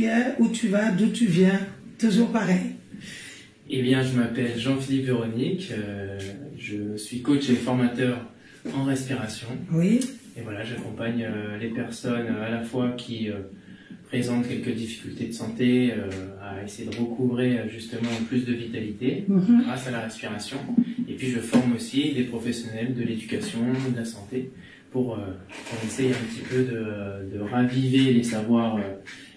Où tu vas, d'où tu viens, toujours pareil. Eh bien, je m'appelle Jean-Philippe Véronique, je suis coach et formateur en respiration. Oui. Et voilà, j'accompagne les personnes à la fois qui présentent quelques difficultés de santé à essayer de recouvrer justement plus de vitalité grâce à la respiration. Et puis je forme aussi des professionnels de l'éducation, de la santé pour essayer un petit peu de raviver les savoirs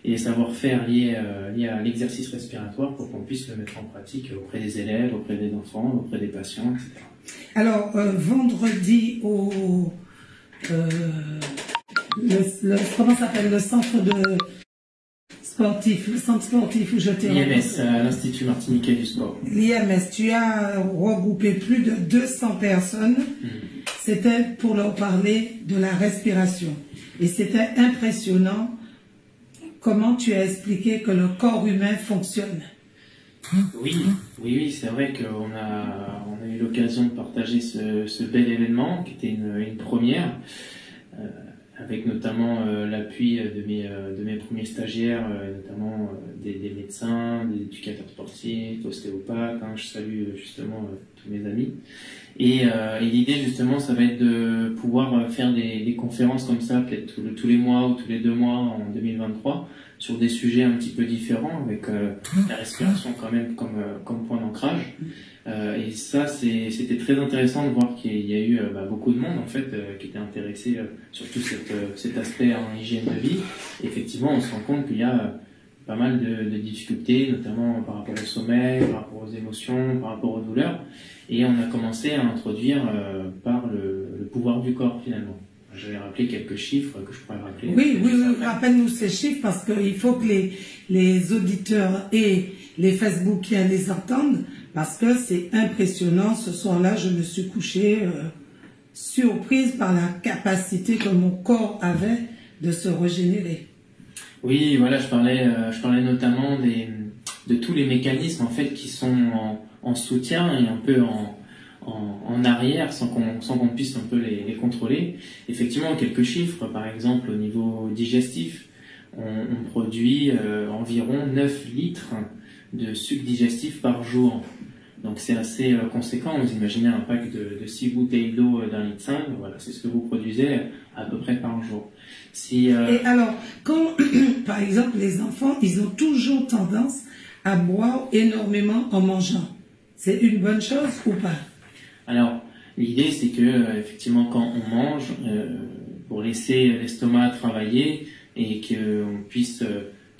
et les savoir-faire liés à l'exercice respiratoire pour qu'on puisse le mettre en pratique auprès des élèves, auprès des enfants, auprès des patients, etc. Alors, vendredi comment s'appelle le centre sportif où je t'ai L'IMS, l'Institut Martiniquais du Sport. L'IMS, tu as regroupé plus de 200 personnes. C'était pour leur parler de la respiration. Et c'était impressionnant comment tu as expliqué que le corps humain fonctionne. Oui, c'est vrai qu'on a eu l'occasion de partager ce bel événement qui était une première, avec notamment l'appui de mes premiers stagiaires, notamment des médecins, des éducateurs sportifs, ostéopathes. Je salue justement tous mes amis. Et l'idée justement, ça va être de pouvoir faire des conférences comme ça, peut-être tous les mois ou tous les 2 mois en 2023, sur des sujets un petit peu différents, avec la respiration quand même comme point d'ancrage. Et ça, c'était très intéressant de voir qu'il y a eu beaucoup de monde en fait qui était intéressé sur tout cet aspect en hygiène de vie. Et effectivement, on se rend compte qu'il y a pas mal de difficultés, notamment par rapport au sommeil, par rapport aux émotions, par rapport aux douleurs. Et on a commencé à introduire par le pouvoir du corps finalement. Je vais rappeler quelques chiffres que je pourrais rappeler. Oui, rappelle-nous ces chiffres parce qu'il faut que les auditeurs et les Facebookiens les entendent parce que c'est impressionnant. Ce soir-là, je me suis couchée surprise par la capacité que mon corps avait de se régénérer. Oui, voilà, je parlais notamment de tous les mécanismes en fait qui sont en soutien et un peu en arrière sans qu'on puisse un peu les contrôler. Effectivement, quelques chiffres, par exemple au niveau digestif, on produit environ 9 litres de sucre digestif par jour. Donc c'est assez conséquent. Vous imaginez un pack de 6 bouteilles d'eau d'1,5 litre, voilà, c'est ce que vous produisez à peu près par jour. Et alors, quand par exemple les enfants, ils ont toujours tendance à boire énormément en mangeant, c'est une bonne chose ou pas? Alors, l'idée c'est que effectivement quand on mange, pour laisser l'estomac travailler et que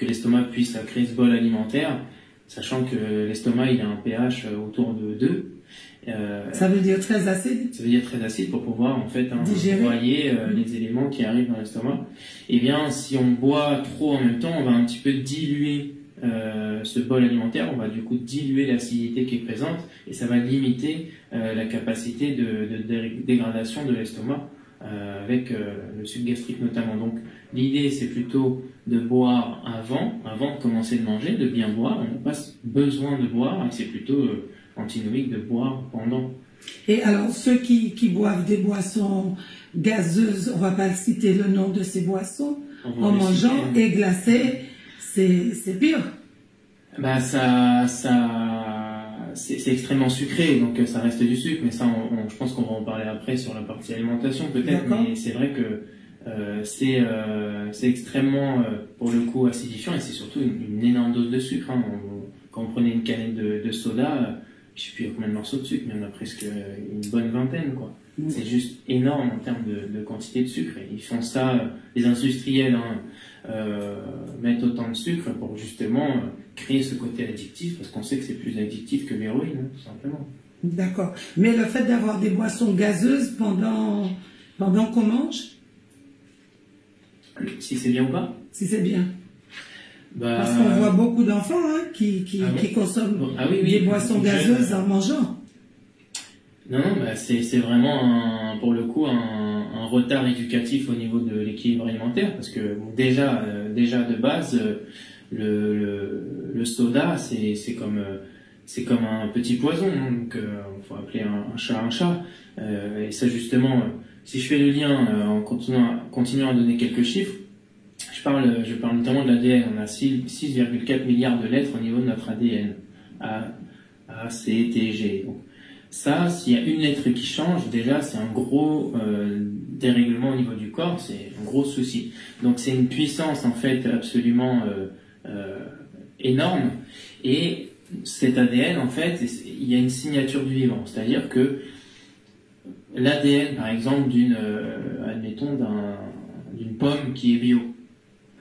l'estomac puisse créer ce bol alimentaire, sachant que l'estomac il a un pH autour de 2. Ça veut dire très acide? Ça veut dire très acide pour pouvoir en fait noyer les éléments qui arrivent dans l'estomac. Eh bien, si on boit trop en même temps, on va un petit peu diluer ce bol alimentaire, on va du coup diluer l'acidité qui est présente et ça va limiter la capacité de dégradation de l'estomac avec le sucre gastrique notamment. Donc l'idée c'est plutôt de boire avant de commencer de manger, de bien boire. On n'a pas besoin de boire et c'est plutôt antinomique de boire pendant. Et alors ceux qui boivent des boissons gazeuses, on va pas citer le nom de ces boissons, en mangeant et glacées, c'est pire. C'est extrêmement sucré, donc ça reste du sucre, mais ça, je pense qu'on va en parler après sur la partie alimentation peut-être, mais c'est vrai que c'est extrêmement, pour le coup, acidifiant, et c'est surtout une énorme dose de sucre. Quand vous prenez une canette de soda, je sais plus combien de morceaux de sucre, mais il y en a presque une bonne vingtaine, quoi. C'est juste énorme en termes de quantité de sucre, et ils font ça, les industriels, mettent autant de sucre pour justement créer ce côté addictif, parce qu'on sait que c'est plus addictif que l'héroïne, tout simplement. D'accord. Mais le fait d'avoir des boissons gazeuses pendant qu'on mange, si c'est bien ou pas? Si c'est bien. Parce qu'on voit beaucoup d'enfants qui consomment des boissons gazeuses en mangeant. Non, c'est vraiment pour le coup un retard éducatif au niveau de l'équilibre alimentaire, parce que déjà de base le soda c'est comme un petit poison, donc faut appeler un chat un chat. Et ça justement, si je fais le lien en continuant à donner quelques chiffres, je parle notamment de l'ADN. On a 6,4 milliards de lettres au niveau de notre ADN. A, C, T, G. Donc, ça, s'il y a une lettre qui change, déjà, c'est un gros dérèglement au niveau du corps, c'est un gros souci. Donc, c'est une puissance, en fait, absolument énorme. Et cet ADN, en fait, il y a une signature du vivant. C'est-à-dire que l'ADN, par exemple, admettons, d'une pomme qui est bio,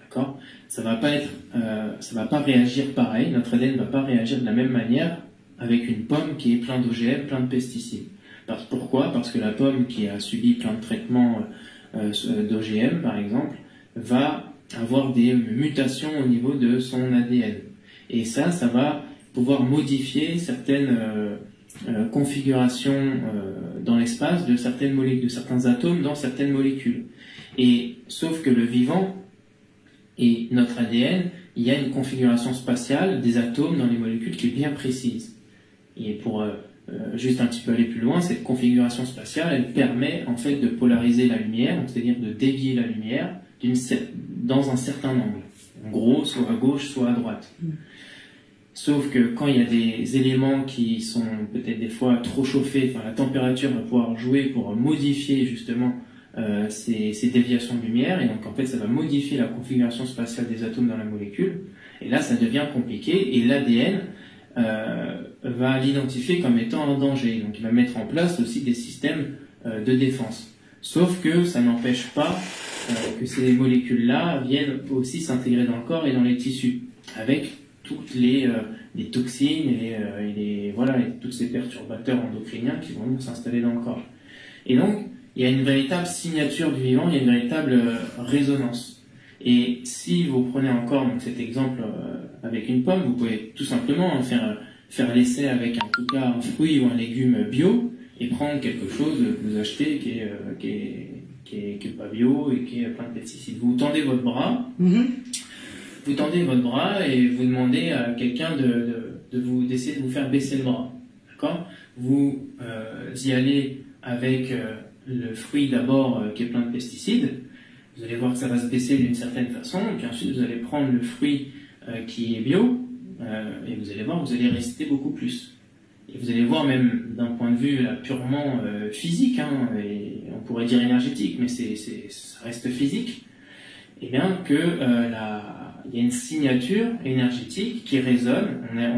d'accord, ça va pas réagir pareil. Notre ADN ne va pas réagir de la même manière avec une pomme qui est pleine d'OGM, plein de pesticides. Pourquoi? Parce que la pomme qui a subi plein de traitements d'OGM, par exemple, va avoir des mutations au niveau de son ADN. Et ça va pouvoir modifier certaines configurations dans l'espace de certaines molécules, de certains atomes dans certaines molécules. Et sauf que le vivant et notre ADN, il y a une configuration spatiale des atomes dans les molécules qui est bien précise. Et pour juste un petit peu aller plus loin, cette configuration spatiale, elle permet en fait de polariser la lumière, c'est-à-dire de dévier la lumière dans un certain angle. En gros, soit à gauche, soit à droite. Sauf que quand il y a des éléments qui sont peut-être des fois trop chauffés, enfin la température va pouvoir jouer pour modifier justement ces déviations de lumière, et donc en fait ça va modifier la configuration spatiale des atomes dans la molécule, et là ça devient compliqué, et l'ADN va l'identifier comme étant un danger, donc il va mettre en place aussi des systèmes de défense. Sauf que ça n'empêche pas que ces molécules-là viennent aussi s'intégrer dans le corps et dans les tissus, avec toutes les toxines et tous ces perturbateurs endocriniens qui vont s'installer dans le corps. Et donc, il y a une véritable signature du vivant, il y a une véritable résonance. Et si vous prenez encore donc, cet exemple avec une pomme, vous pouvez tout simplement faire l'essai avec en tout cas un fruit ou un légume bio et prendre quelque chose que vous achetez qui est pas bio et qui est plein de pesticides. Vous tendez votre bras. Vous tendez votre bras et vous demandez à quelqu'un d'essayer de vous faire baisser le bras. D'accord? Vous y allez avec le fruit d'abord qui est plein de pesticides. Vous allez voir que ça va se baisser d'une certaine façon. Et puis ensuite, vous allez prendre le fruit qui est bio et vous allez voir, vous allez résister beaucoup plus. Et vous allez voir même d'un point de vue là, purement physique, hein, et on pourrait dire énergétique, mais ça reste physique, et bien que il y a une signature énergétique qui résonne.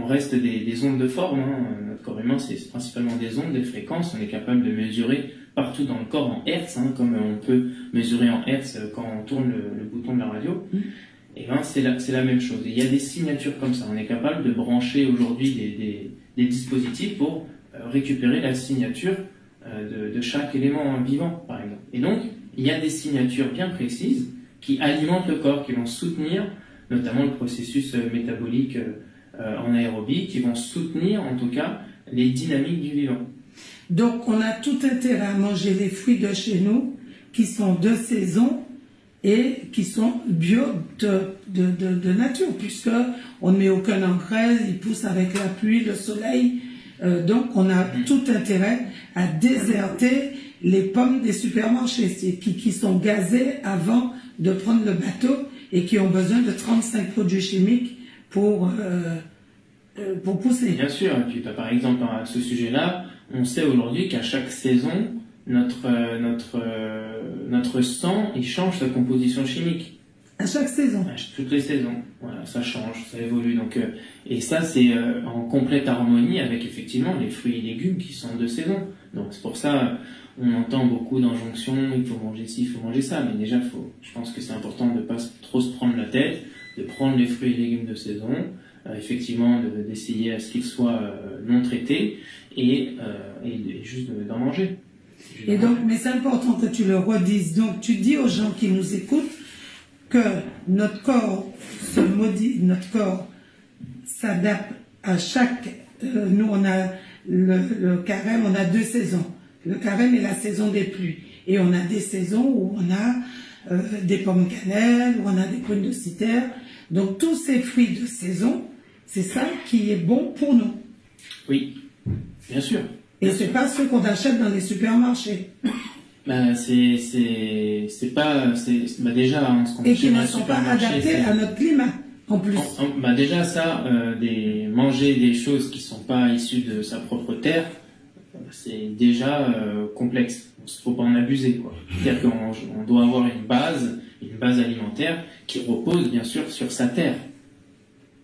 On reste des ondes de forme. Hein. Notre corps humain, c'est principalement des ondes, des fréquences. On est capable de mesurer partout dans le corps en hertz, hein, comme on peut mesurer en hertz quand on tourne le bouton de la radio. Et ben c'est la même chose. Et il y a des signatures comme ça. On est capable de brancher aujourd'hui des dispositifs pour récupérer la signature de chaque élément vivant, par exemple. Et donc, il y a des signatures bien précises qui alimentent le corps, qui vont soutenir notamment le processus métabolique en aérobie, qui vont soutenir en tout cas les dynamiques du vivant. Donc on a tout intérêt à manger les fruits de chez nous, qui sont de saison et qui sont bio de nature, puisque on ne met aucun engrais, ils poussent avec la pluie, le soleil. Donc on a tout intérêt à déserter les pommes des supermarchés qui sont gazées avant de prendre le bateau et qui ont besoin de 35 produits chimiques pour pousser. Bien sûr, et puis par exemple à ce sujet-là, on sait aujourd'hui qu'à chaque saison, notre sang, il change sa composition chimique. À chaque saison. Toutes les saisons. Voilà, ça change, ça évolue. Donc, et ça, c'est en complète harmonie avec effectivement les fruits et légumes qui sont de saison. Donc c'est pour ça, on entend beaucoup d'injonctions, il faut manger ci, il faut manger ça. Mais déjà, je pense que c'est important de ne pas trop se prendre la tête, de prendre les fruits et légumes de saison, effectivement d'essayer à ce qu'ils soient non traités et juste d'en manger. Et donc, mais c'est important que tu le redises. Donc, tu dis aux gens qui nous écoutent que notre corps se modifie, notre corps s'adapte à chaque... nous, on a le carême, on a 2 saisons. Le carême est la saison des pluies. Et on a des saisons où on a des pommes cannelle, où on a des prunes de Citer. Donc, tous ces fruits de saison, c'est ça qui est bon pour nous. Oui, bien sûr. Et c'est pas ceux qu'on achète dans les supermarchés. Bah, bah déjà, hein, ce qu'on Et qui achète dans ne le sont pas supermarché, adaptés à notre climat, en plus. Bah déjà ça, manger des choses qui sont pas issues de sa propre terre, c'est déjà complexe. Il faut pas en abuser, quoi. C'est-à-dire qu'on doit avoir une base alimentaire qui repose bien sûr sur sa terre.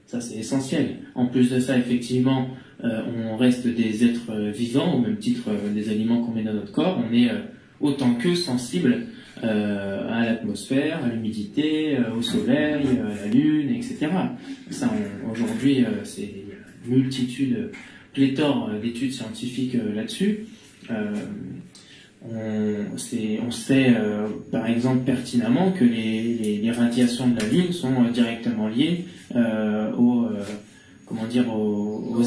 Ça c'est essentiel. En plus de ça, effectivement, on reste des êtres vivants, au même titre des aliments qu'on met dans notre corps. On est autant que sensible à l'atmosphère, à l'humidité, au soleil, à la lune, etc. Ça, aujourd'hui, c'est une multitude, pléthore d'études scientifiques là-dessus. On sait, par exemple, pertinemment que les radiations de la Lune sont directement liées aux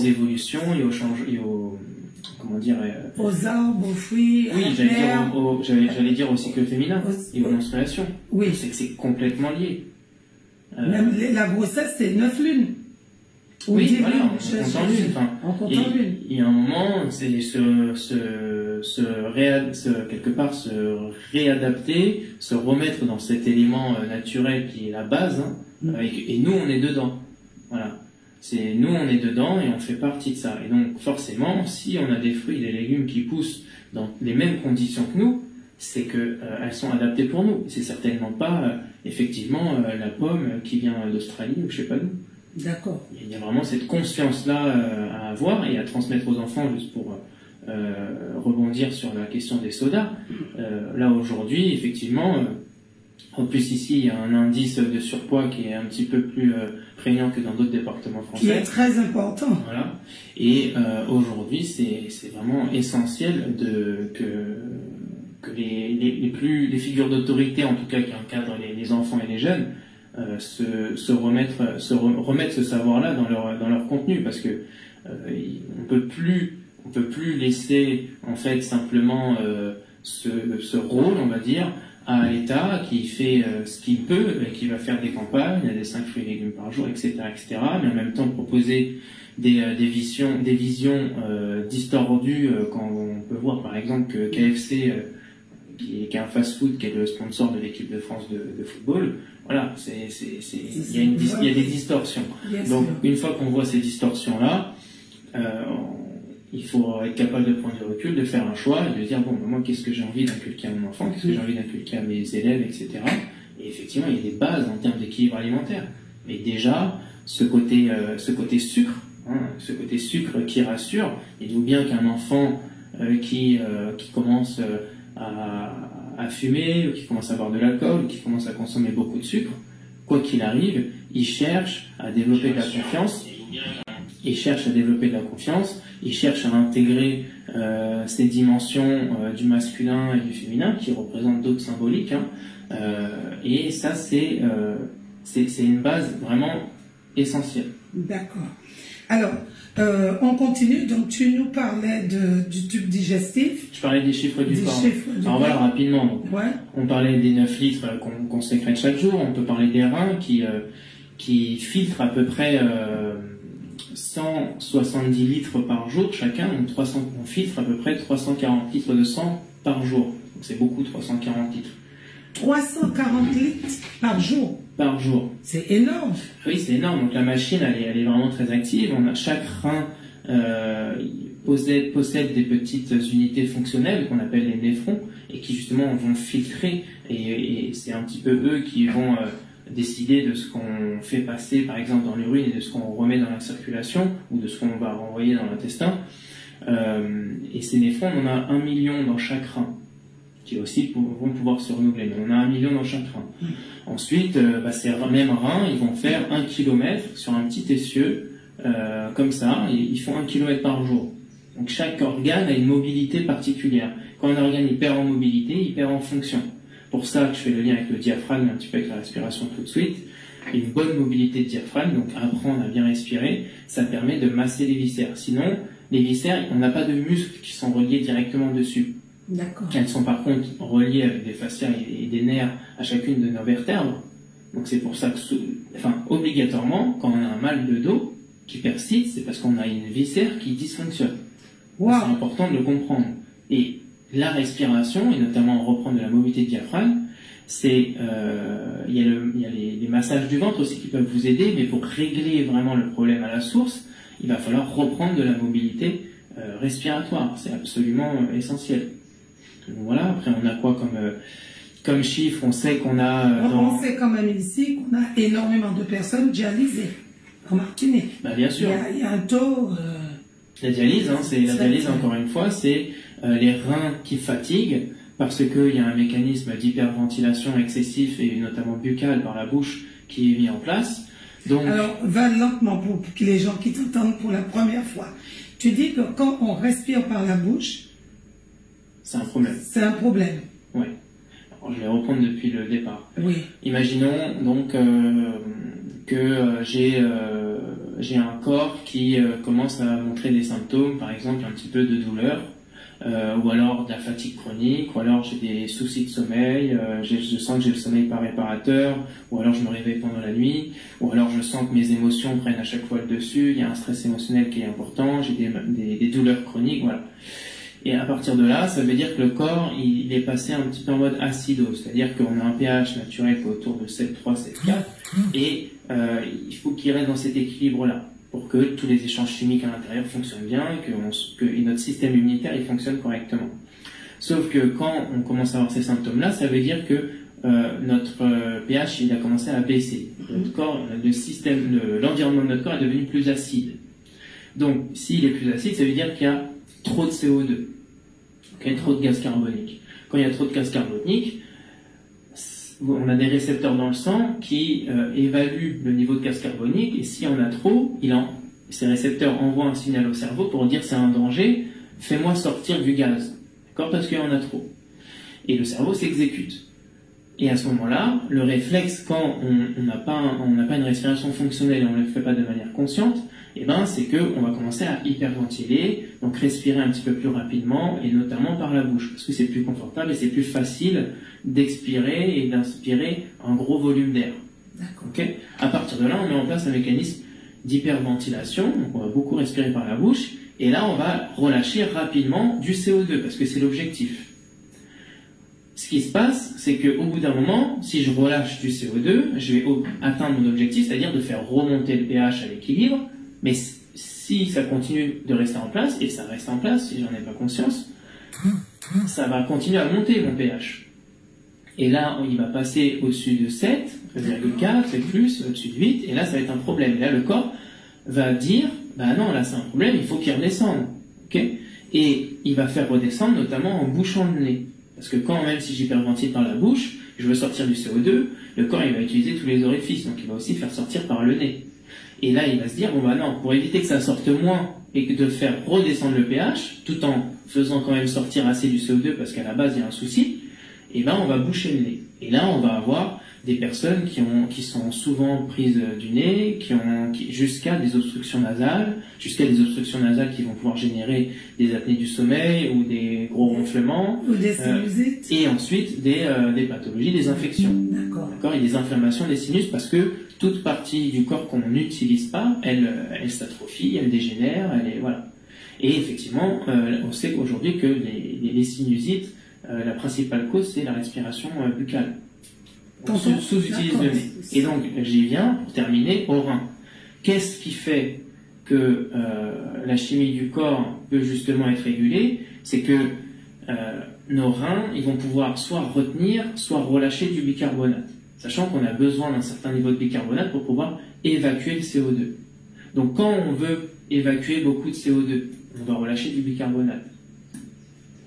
évolutions et aux arbres, aux fruits, oui, j'allais dire au cycle féminin et aux menstruations. Oui. C'est que c'est complètement lié. Même la grossesse, c'est 9 lunes. Oui, voilà, on compte en lune. Il y a un moment, c'est quelque part se réadapter, se remettre dans cet élément naturel qui est la base, hein, et nous on est dedans. Voilà. Nous on est dedans et on fait partie de ça. Et donc forcément, si on a des fruits et des légumes qui poussent dans les mêmes conditions que nous, c'est que elles sont adaptées pour nous. C'est certainement pas effectivement la pomme qui vient d'Australie ou je sais pas d'où. D'accord. Il y a vraiment cette conscience-là à avoir et à transmettre aux enfants, juste pour rebondir sur la question des sodas. Là, aujourd'hui, effectivement, en plus ici, il y a un indice de surpoids qui est un petit peu plus prégnant que dans d'autres départements français. Qui est très important. Voilà. Et aujourd'hui, c'est vraiment essentiel que les figures d'autorité, en tout cas qui encadrent les enfants et les jeunes, remettre ce savoir-là dans leur contenu, parce que on peut plus laisser en fait simplement ce rôle, on va dire, à l'État qui fait ce qu'il peut, et qui va faire des campagnes, il y a des 5 fruits et légumes par jour, etc., mais en même temps proposer des visions distordues, quand on peut voir par exemple que KFC qui est un fast-food, qui est le sponsor de l'équipe de France de football, voilà, il y a des distorsions. Donc, une fois qu'on voit ces distorsions-là, il faut être capable de prendre du recul, de faire un choix et de dire, bon, moi, qu'est-ce que j'ai envie d'inculquer à mon enfant, qu'est-ce que j'ai envie d'inculquer à mes élèves, etc. Et effectivement, il y a des bases en termes d'équilibre alimentaire. Mais déjà, ce côté sucre, hein, ce côté sucre qui rassure, dites-vous bien qu'un enfant qui commence à fumer, ou qui commence à boire de l'alcool, ou qui commence à consommer beaucoup de sucre, quoi qu'il arrive, il cherche à développer de la confiance, il cherche à intégrer ces dimensions du masculin et du féminin qui représentent d'autres symboliques, hein, et ça c'est une base vraiment essentielle. D'accord. Alors, on continue. Donc, tu nous parlais du tube digestif. Je parlais des chiffres du corps. Alors voilà, rapidement. Donc, ouais. On parlait des 9 litres qu'on sécrète chaque jour. On peut parler des reins qui filtrent à peu près 170 litres par jour chacun. Donc on filtre à peu près 340 litres de sang par jour. Donc c'est beaucoup, 340 litres. 340 litres par jour. Par jour. C'est énorme. Oui, c'est énorme. Donc la machine, elle est vraiment très active. Chaque rein possède des petites unités fonctionnelles qu'on appelle les néphrons et qui justement vont filtrer. Et c'est un petit peu eux qui vont décider de ce qu'on fait passer, par exemple, dans l'urine et de ce qu'on remet dans la circulation ou de ce qu'on va renvoyer dans l'intestin. Et ces néphrons, on en a 1 million dans chaque rein, qui aussi vont pouvoir se renouveler. Mais on a 1 million dans chaque rein. Ensuite, ces mêmes reins, ils vont faire 1 kilomètre sur un petit essieu, comme ça, et ils font 1 kilomètre par jour. Donc chaque organe a une mobilité particulière. Quand un organe il perd en mobilité, il perd en fonction. Pour ça que je fais le lien avec le diaphragme, un petit peu avec la respiration tout de suite. Une bonne mobilité de diaphragme, donc apprendre à bien respirer, ça permet de masser les viscères. Sinon, les viscères, on n'a pas de muscles qui sont reliés directement dessus. D'accord. Elles sont par contre reliées avec des fascias et des nerfs à chacune de nos vertèbres. Donc c'est pour ça que, obligatoirement, quand on a un mal de dos qui persiste, c'est parce qu'on a une viscère qui dysfonctionne. Wow. C'est important de le comprendre. Et la respiration, et notamment reprendre de la mobilité de diaphragme, il y a les massages du ventre aussi qui peuvent vous aider, mais pour régler vraiment le problème à la source, il va falloir reprendre de la mobilité respiratoire. C'est absolument essentiel. Donc voilà, après on a quoi comme chiffre? On sait qu'on a... On sait quand même ici qu'on a énormément de personnes dialysées en Martinique. Bah, bien sûr. Il y a un taux... La dialyse, encore une fois, c'est les reins qui fatiguent parce qu'il y a un mécanisme d'hyperventilation excessif et notamment buccal par la bouche qui est mis en place. Donc, alors, va lentement pour les gens qui t'entendent pour la première fois. Tu dis que quand on respire par la bouche, c'est un problème. C'est un problème. Oui. Alors, je vais reprendre depuis le départ. Oui. Imaginons donc que j'ai un corps qui commence à montrer des symptômes, par exemple un petit peu de douleur, ou alors de la fatigue chronique, ou alors j'ai des soucis de sommeil, je sens que j'ai le sommeil pas réparateur, ou alors je me réveille pendant la nuit, ou alors je sens que mes émotions prennent à chaque fois le dessus, il y a un stress émotionnel qui est important, j'ai des douleurs chroniques, voilà. Et à partir de là, ça veut dire que le corps, il est passé un petit peu en mode acidose, c'est-à-dire qu'on a un pH naturel qui est autour de 7,3, 7,4, et il faut qu'il reste dans cet équilibre-là, pour que tous les échanges chimiques à l'intérieur fonctionnent bien et que notre système immunitaire il fonctionne correctement. Sauf que quand on commence à avoir ces symptômes-là, ça veut dire que notre pH il a commencé à baisser. Notre corps, l'environnement de notre corps est devenu plus acide. Donc, s'il est plus acide, ça veut dire qu'il y a trop de CO2, qu'il y a trop de gaz carbonique. Quand il y a trop de gaz carbonique, on a des récepteurs dans le sang qui évaluent le niveau de gaz carbonique, et s'il y en a trop, ces récepteurs envoient un signal au cerveau pour dire c'est un danger, fais-moi sortir du gaz, d'accord, parce qu'il y en a trop. Et le cerveau s'exécute. Et à ce moment-là, le réflexe, quand on n'a pas une respiration fonctionnelle et on ne le fait pas de manière consciente, c'est qu'on va commencer à hyperventiler, donc respirer un petit peu plus rapidement, et notamment par la bouche, parce que c'est plus confortable et c'est plus facile d'expirer et d'inspirer un gros volume d'air. Okay. À partir de là, on met en place un mécanisme d'hyperventilation, donc on va beaucoup respirer par la bouche, et là on va relâcher rapidement du CO2, parce que c'est l'objectif. Ce qui se passe, c'est qu'au bout d'un moment, si je relâche du CO2, je vais atteindre mon objectif, c'est-à-dire de faire remonter le pH à l'équilibre, mais si ça continue de rester en place, et ça reste en place, si j'en ai pas conscience, ça va continuer à monter mon pH. Et là, il va passer au-dessus de 7,4, c'est plus, au-dessus de 8, et là, ça va être un problème. Et là, le corps va dire, bah non, là, c'est un problème, il faut qu'il redescende. Okay, et il va faire redescendre, notamment en bouchant le nez. Parce que même si j'hyperventile par la bouche, je veux sortir du CO2, le corps, il va utiliser tous les orifices, donc il va aussi faire sortir par le nez. Et là, il va se dire, bon bah non, pour éviter que ça sorte moins et de faire redescendre le pH, tout en faisant quand même sortir assez du CO2, parce qu'à la base, il y a un souci, on va boucher le nez. Et là, on va avoir des personnes qui sont souvent prises du nez, jusqu'à des obstructions nasales, qui vont pouvoir générer des apnées du sommeil ou des gros ronflements. Ou des sinusites. Et ensuite, des pathologies, des infections. D'accord. Et des inflammations des sinus, parce que toute partie du corps qu'on n'utilise pas, elle s'atrophie, elle dégénère, voilà. Et effectivement, on sait qu'aujourd'hui que les sinusites, la principale cause, c'est la respiration buccale. On sous-utilise le nez. Et donc, j'y viens, pour terminer, au rein. Qu'est-ce qui fait que la chimie du corps peut justement être régulée? C'est que nos reins, ils vont pouvoir soit retenir, soit relâcher du bicarbonate. Sachant qu'on a besoin d'un certain niveau de bicarbonate pour pouvoir évacuer le CO2. Donc, quand on veut évacuer beaucoup de CO2, on va relâcher du bicarbonate.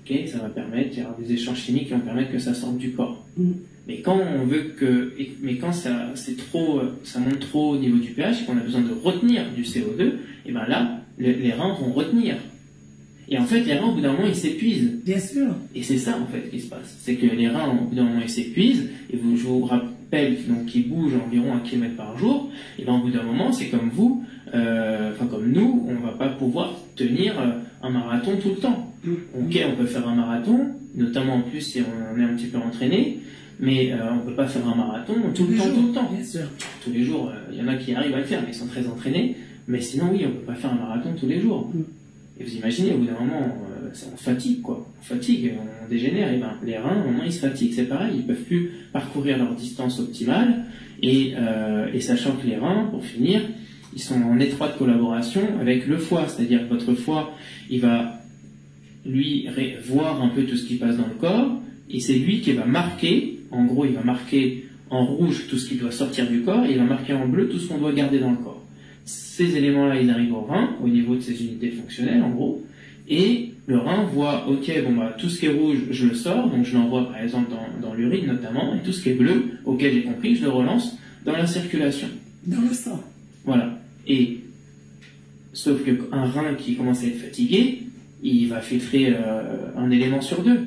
Okay, ça va permettre, il y aura des échanges chimiques qui vont permettre que ça sorte du corps. Mais quand on veut quand ça monte trop au niveau du pH et qu'on a besoin de retenir du CO2, et là, les reins vont retenir. Et en fait, les reins, au bout d'un moment, ils s'épuisent. Bien sûr. Et c'est ça, en fait, qui se passe. C'est que les reins, au bout d'un moment, ils s'épuisent, et je vous rappelle qu'ils bougent environ 1 km par jour, et au bout d'un moment, c'est comme vous, comme nous, on ne va pas pouvoir tenir un marathon tout le temps. Ok, on peut faire un marathon, notamment en plus si on est un petit peu entraîné, mais on ne peut pas faire un marathon tout le temps. Bien sûr. Tous les jours, il y en a qui arrivent à le faire, mais ils sont très entraînés. Mais sinon, oui, on ne peut pas faire un marathon tous les jours. Et vous imaginez, au bout d'un moment, on fatigue, quoi. On fatigue, on dégénère. Et ben, les reins, au moment, ils se fatiguent, c'est pareil. Ils peuvent plus parcourir leur distance optimale. Et sachant que les reins, pour finir, ils sont en étroite collaboration avec le foie. C'est-à-dire que votre foie, il va, lui, voir un peu tout ce qui passe dans le corps. Et c'est lui qui va marquer, en gros, il va marquer en rouge tout ce qui doit sortir du corps. Et il va marquer en bleu tout ce qu'on doit garder dans le corps. Ces éléments-là, ils arrivent au rein, au niveau de ses unités fonctionnelles, en gros. Et le rein voit, ok, bon bah tout ce qui est rouge, je le sors, donc je l'envoie par exemple dans l'urine notamment, et tout ce qui est bleu, ok, j'ai compris, je le relance dans la circulation. Dans le sang. Voilà. Et sauf qu'un rein qui commence à être fatigué, il va filtrer un élément sur deux.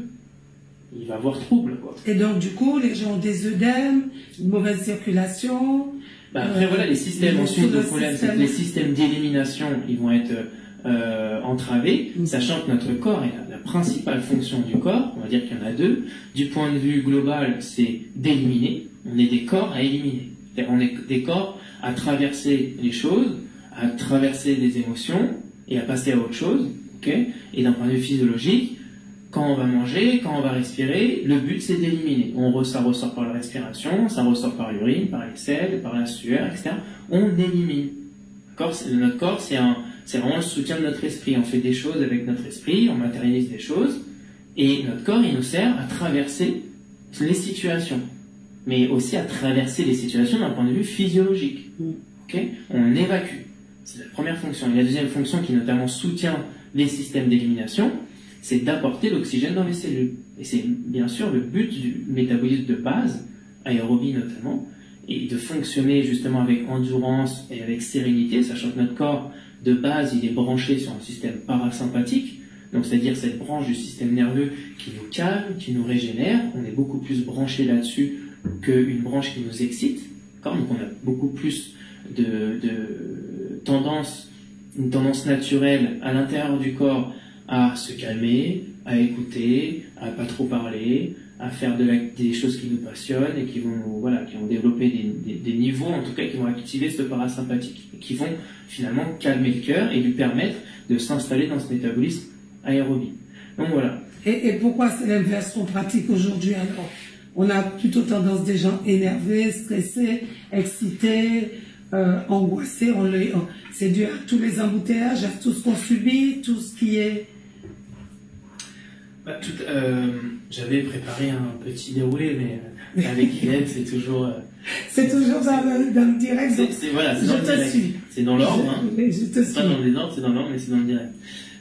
Il va avoir trouble, quoi. Et donc du coup, les gens ont des œdèmes, une mauvaise circulation. Bah, après voilà, les systèmes ensuite, le problème, c'est que les systèmes d'élimination, ils vont être entravés, sachant que notre corps est la principale fonction du corps, on va dire qu'il y en a deux. Du point de vue global, c'est d'éliminer. On est des corps à éliminer. On est des corps à traverser les choses, à traverser des émotions et à passer à autre chose. Okay, et d'un point de vue physiologique, quand on va manger, quand on va respirer, le but c'est d'éliminer. Ça ressort par la respiration, ça ressort par l'urine, par les selles, par la sueur, etc. On élimine. Notre corps, c'est vraiment le soutien de notre esprit. On fait des choses avec notre esprit, on matérialise des choses, et notre corps, il nous sert à traverser les situations, mais aussi à traverser les situations d'un point de vue physiologique. Okay, on évacue. C'est la première fonction. Et la deuxième fonction qui notamment soutient les systèmes d'élimination, c'est d'apporter l'oxygène dans les cellules. Et c'est bien sûr le but du métabolisme de base, aérobie notamment, et de fonctionner justement avec endurance et avec sérénité, sachant que notre corps, de base, il est branché sur un système parasympathique, donc c'est-à-dire cette branche du système nerveux qui nous calme, qui nous régénère. On est beaucoup plus branché là-dessus qu'une branche qui nous excite. Donc on a beaucoup plus une tendance naturelle à l'intérieur du corps à se calmer, à écouter, à pas trop parler, à faire des choses qui nous passionnent et qui vont développer des niveaux, en tout cas, qui vont activer ce parasympathique, et qui vont finalement calmer le cœur et lui permettre de s'installer dans ce métabolisme aérobie. Donc voilà. Et pourquoi c'est l'inverse qu'on pratique aujourd'hui alors? On a plutôt tendance des gens énervés, stressés, excités, angoissés. C'est dû à tous les embouteillages, à tout ce qu'on subit, tout ce qui est... J'avais préparé un petit déroulé, mais avec Hélène, c'est toujours... c'est toujours dans le direct. Je te suis. C'est dans l'ordre. Hein. Je te suis. Pas dans le désordre, c'est dans l'ordre, mais c'est dans le direct.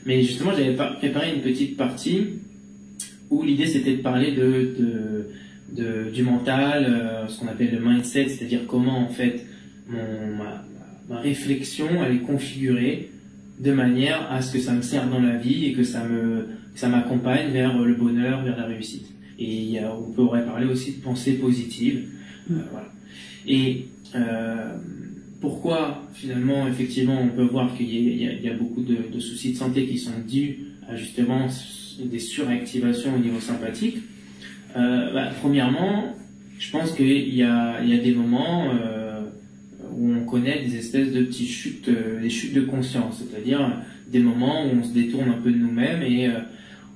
Mais justement, j'avais préparé une petite partie où l'idée c'était de parler du mental, ce qu'on appelle le mindset, c'est-à-dire comment en fait ma réflexion elle est configurée de manière à ce que ça me serve dans la vie et que ça m'accompagne vers le bonheur, vers la réussite. Et on pourrait parler aussi de pensée positive. Voilà. Et pourquoi finalement, effectivement, on peut voir qu'il y a beaucoup de soucis de santé qui sont dus à justement des suractivations au niveau sympathique. Premièrement, je pense qu'il y a des moments où on connaît des espèces de petites chutes, des chutes de conscience, c'est-à-dire des moments où on se détourne un peu de nous-mêmes et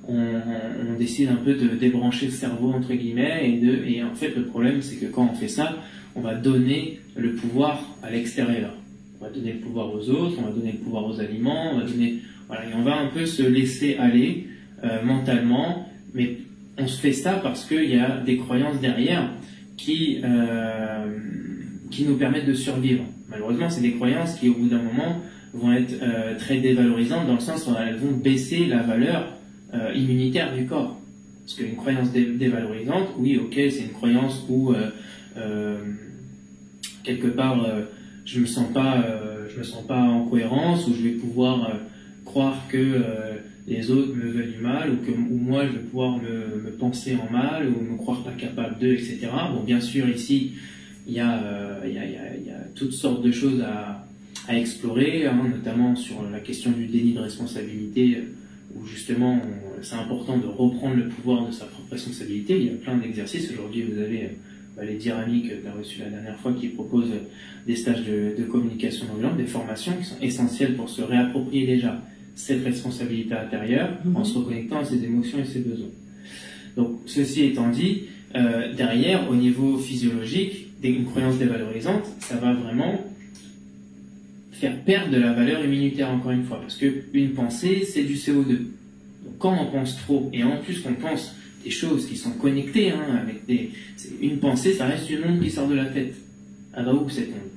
on décide un peu de débrancher le cerveau entre guillemets et en fait le problème c'est que quand on fait ça, on va donner le pouvoir à l'extérieur. On va donner le pouvoir aux autres, on va donner le pouvoir aux aliments, on va un peu se laisser aller mentalement, mais on se fait ça parce qu'il y a des croyances derrière qui nous permettent de survivre. Malheureusement, c'est des croyances qui, au bout d'un moment, vont être très dévalorisantes dans le sens où elles vont baisser la valeur immunitaire du corps. Parce qu'une croyance dévalorisante, oui, ok, c'est une croyance où quelque part je me sens pas en cohérence, où je vais pouvoir croire que les autres me veulent du mal, ou moi je vais pouvoir me penser en mal, ou me croire pas capable d'eux, etc. Bon, bien sûr, ici, il y a toutes sortes de choses à explorer, hein, notamment sur la question du déni de responsabilité, où justement c'est important de reprendre le pouvoir de sa propre responsabilité. Il y a plein d'exercices. Aujourd'hui, vous avez les dynamiques que tu as reçues la dernière fois qui proposent des stages de communication non violente, des formations qui sont essentielles pour se réapproprier déjà cette responsabilité intérieure en se reconnectant à ses émotions et ses besoins. Donc, ceci étant dit, derrière, au niveau physiologique, une croyance dévalorisante, ça va vraiment faire perdre de la valeur immunitaire, encore une fois, parce qu'une pensée, c'est du CO2. Donc, quand on pense trop, et en plus qu'on pense des choses qui sont connectées, une pensée, ça reste une onde qui sort de la tête. Elle va où cette onde?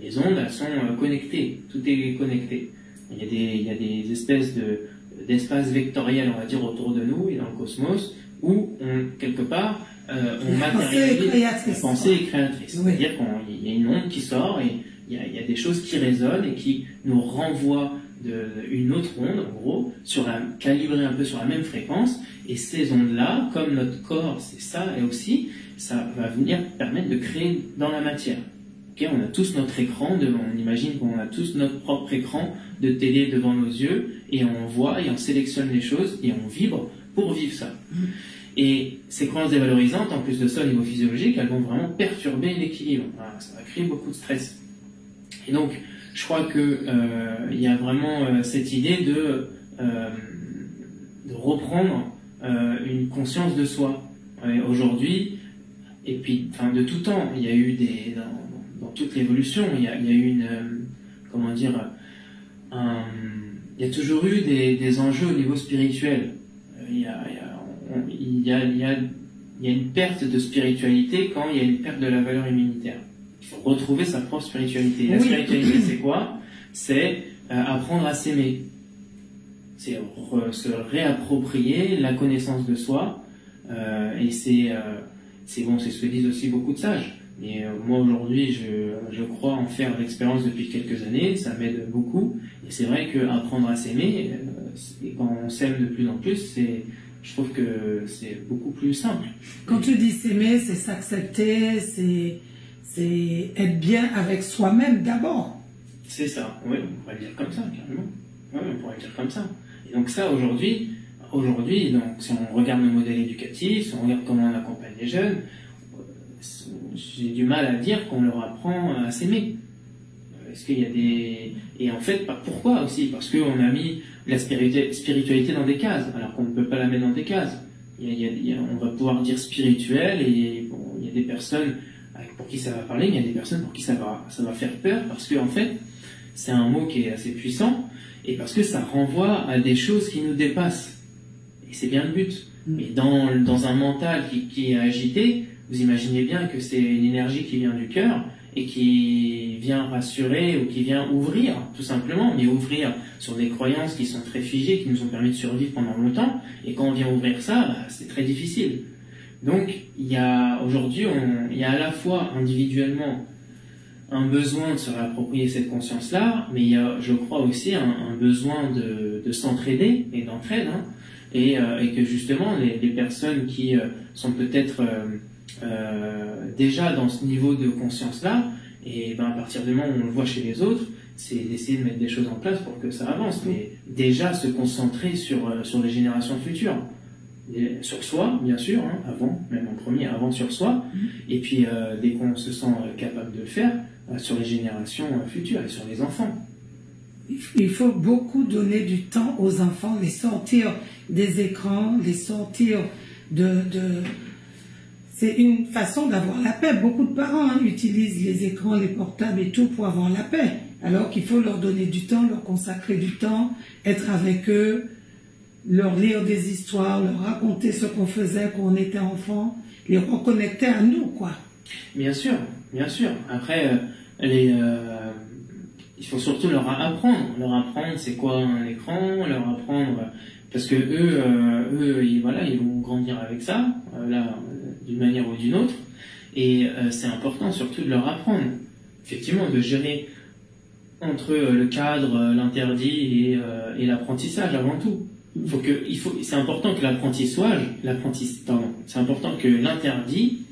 Les ondes, elles sont connectées, tout est connecté. Il y a des espèces d'espaces vectoriels, on va dire, autour de nous et dans le cosmos, où quelque part, on matérialise la pensée est créatrice. Oui. C'est-à-dire qu'il y a une onde qui sort et il y a des choses qui résonnent et qui nous renvoient une autre onde, en gros, calibrée un peu sur la même fréquence. Et ces ondes-là, comme notre corps, c'est ça, et aussi, ça va venir permettre de créer dans la matière. Okay, on a tous notre écran, on imagine qu'on a tous notre propre écran de télé devant nos yeux, et on voit et on sélectionne les choses et on vibre pour vivre ça. Et ces croyances dévalorisantes, en plus de ça au niveau physiologique, elles vont vraiment perturber l'équilibre. Voilà, ça va créer beaucoup de stress. Et donc, je crois qu'il y a vraiment cette idée de reprendre une conscience de soi. Aujourd'hui, et puis de tout temps, il y a eu dans toute l'évolution, il y a eu il y a toujours eu des enjeux au niveau spirituel. Il y a une perte de spiritualité quand il y a une perte de la valeur immunitaire. Il faut retrouver sa propre spiritualité. La spiritualité, c'est quoi? C'est apprendre à s'aimer. C'est se réapproprier la connaissance de soi. Et c'est ce que disent aussi beaucoup de sages. Mais moi, aujourd'hui, je crois en faire l'expérience depuis quelques années. Ça m'aide beaucoup. Et c'est vrai qu'apprendre à s'aimer, quand on s'aime de plus en plus, je trouve que c'est beaucoup plus simple. Quand tu dis s'aimer, c'est s'accepter, c'est être bien avec soi-même d'abord. C'est ça, oui, on pourrait le dire comme ça, carrément. Oui, on pourrait le dire comme ça. Et donc ça, aujourd'hui, donc, si on regarde nos modèles éducatifs, si on regarde comment on accompagne les jeunes, j'ai du mal à dire qu'on leur apprend à s'aimer. Est-ce qu'il y a des... Et en fait, pourquoi aussi? Parce qu'on a mis la spiritualité dans des cases, alors qu'on ne peut pas la mettre dans des cases. On va pouvoir dire spirituel, et bon, il y a des personnes pour qui ça va parler, mais il y a des personnes pour qui ça va faire peur, parce que en fait, c'est un mot qui est assez puissant, et parce que ça renvoie à des choses qui nous dépassent. Et c'est bien le but. Mais dans un mental qui est agité, vous imaginez bien que c'est une énergie qui vient du cœur, et qui vient rassurer ou qui vient ouvrir, tout simplement, mais ouvrir sur des croyances qui sont très figées, qui nous ont permis de survivre pendant longtemps, et quand on vient ouvrir ça, c'est très difficile. Donc, aujourd'hui, il y a à la fois individuellement un besoin de se réapproprier cette conscience-là, mais il y a, je crois aussi, un besoin de s'entraider et d'entraide, hein, et que justement, les personnes qui sont peut-être déjà dans ce niveau de conscience-là, et à partir du moment où on le voit chez les autres, c'est d'essayer de mettre des choses en place pour que ça avance, mais déjà se concentrer sur les générations futures. Sur soi, bien sûr, hein, même en premier, avant sur soi, et puis dès qu'on se sent capable de le faire, sur les générations futures et sur les enfants. Il faut beaucoup donner du temps aux enfants, les sortir des écrans, les sortir C'est une façon d'avoir la paix. Beaucoup de parents utilisent les écrans, les portables et tout pour avoir la paix, alors qu'il faut leur donner du temps, leur consacrer du temps, être avec eux, leur lire des histoires, leur raconter ce qu'on faisait quand on était enfant, les reconnecter à nous, quoi. Bien sûr, bien sûr. Après, il faut surtout leur apprendre. Leur apprendre c'est quoi un écran, leur apprendre... Parce que eux ils vont grandir avec ça, d'une manière ou d'une autre. Et c'est important surtout de leur apprendre. Effectivement, de gérer entre le cadre, l'interdit et l'apprentissage avant tout. C'est important que c'est important que l'interdit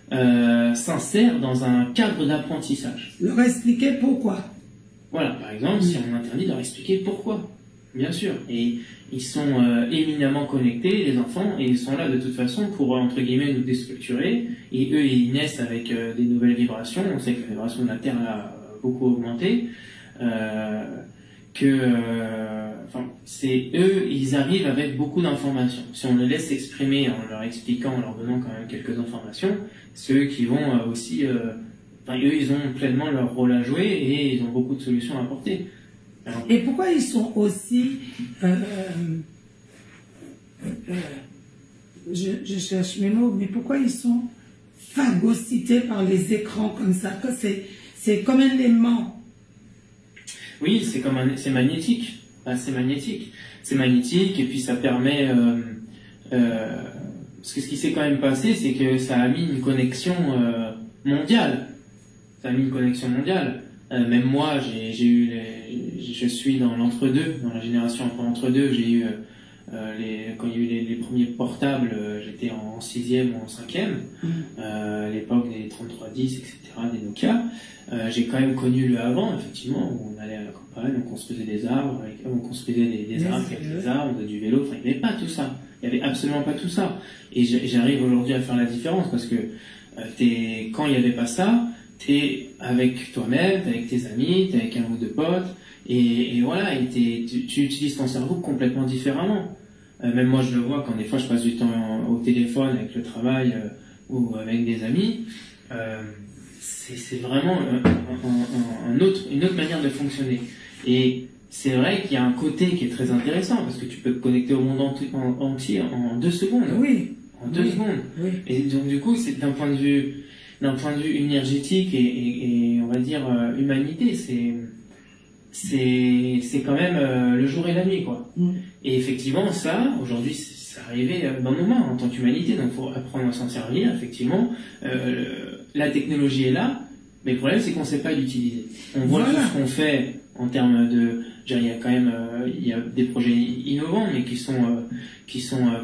s'insère dans un cadre d'apprentissage. Leur expliquer pourquoi. Voilà, par exemple, si on interdit, leur expliquer pourquoi. Bien sûr. Et ils sont éminemment connectés, les enfants, et ils sont là de toute façon pour, entre guillemets, nous déstructurer. Et eux, ils naissent avec des nouvelles vibrations. On sait que la vibration de la Terre a beaucoup augmenté. que c'est eux, ils arrivent avec beaucoup d'informations. Si on les laisse exprimer en leur expliquant, en leur donnant quand même quelques informations, c'est eux qui vont aussi... eux, ils ont pleinement leur rôle à jouer et ils ont beaucoup de solutions à apporter. Alors, et pourquoi ils sont aussi... je cherche mes mots, mais pourquoi ils sont phagocytés par les écrans comme ça? Que c'est comme un aimant. Oui, c'est magnétique. C'est magnétique. C'est magnétique et puis ça permet... parce que ce qui s'est quand même passé, c'est que ça a mis une connexion mondiale. Ça a mis une connexion mondiale. Même moi, je suis dans l'entre-deux, dans la génération un peu entre-deux. J'ai eu... quand il y a eu les premiers portables, j'étais en 6e ou en 5e, à l'époque des 3310, etc., des Nokia. J'ai quand même connu le avant, effectivement, où on allait à la campagne, on construisait des arbres, on construisait des arbres avec des arbres, on faisait du vélo, enfin, il n'y avait pas tout ça. Il n'y avait absolument pas tout ça. Et j'arrive aujourd'hui à faire la différence, parce que quand il n'y avait pas ça, t'es avec toi-même, t'es avec tes amis, t'es avec un ou deux potes, et voilà, et tu utilises ton cerveau complètement différemment. Même moi, je le vois quand des fois je passe du temps au téléphone avec le travail ou avec des amis. C'est vraiment une autre manière de fonctionner. Et c'est vrai qu'il y a un côté qui est très intéressant parce que tu peux te connecter au monde entier en 2 secondes. Oui. En 2 secondes. Oui. Et donc du coup, c'est d'un point de vue énergétique et on va dire humanité, c'est quand même le jour et la nuit, quoi. Et effectivement, ça, aujourd'hui, c'est arrivé dans nos mains en tant qu'humanité, donc il faut apprendre à s'en servir, effectivement. La technologie est là, mais le problème, c'est qu'on ne sait pas l'utiliser. On voit tout ce qu'on fait en termes de... il y a quand même il y a des projets innovants, mais qui sont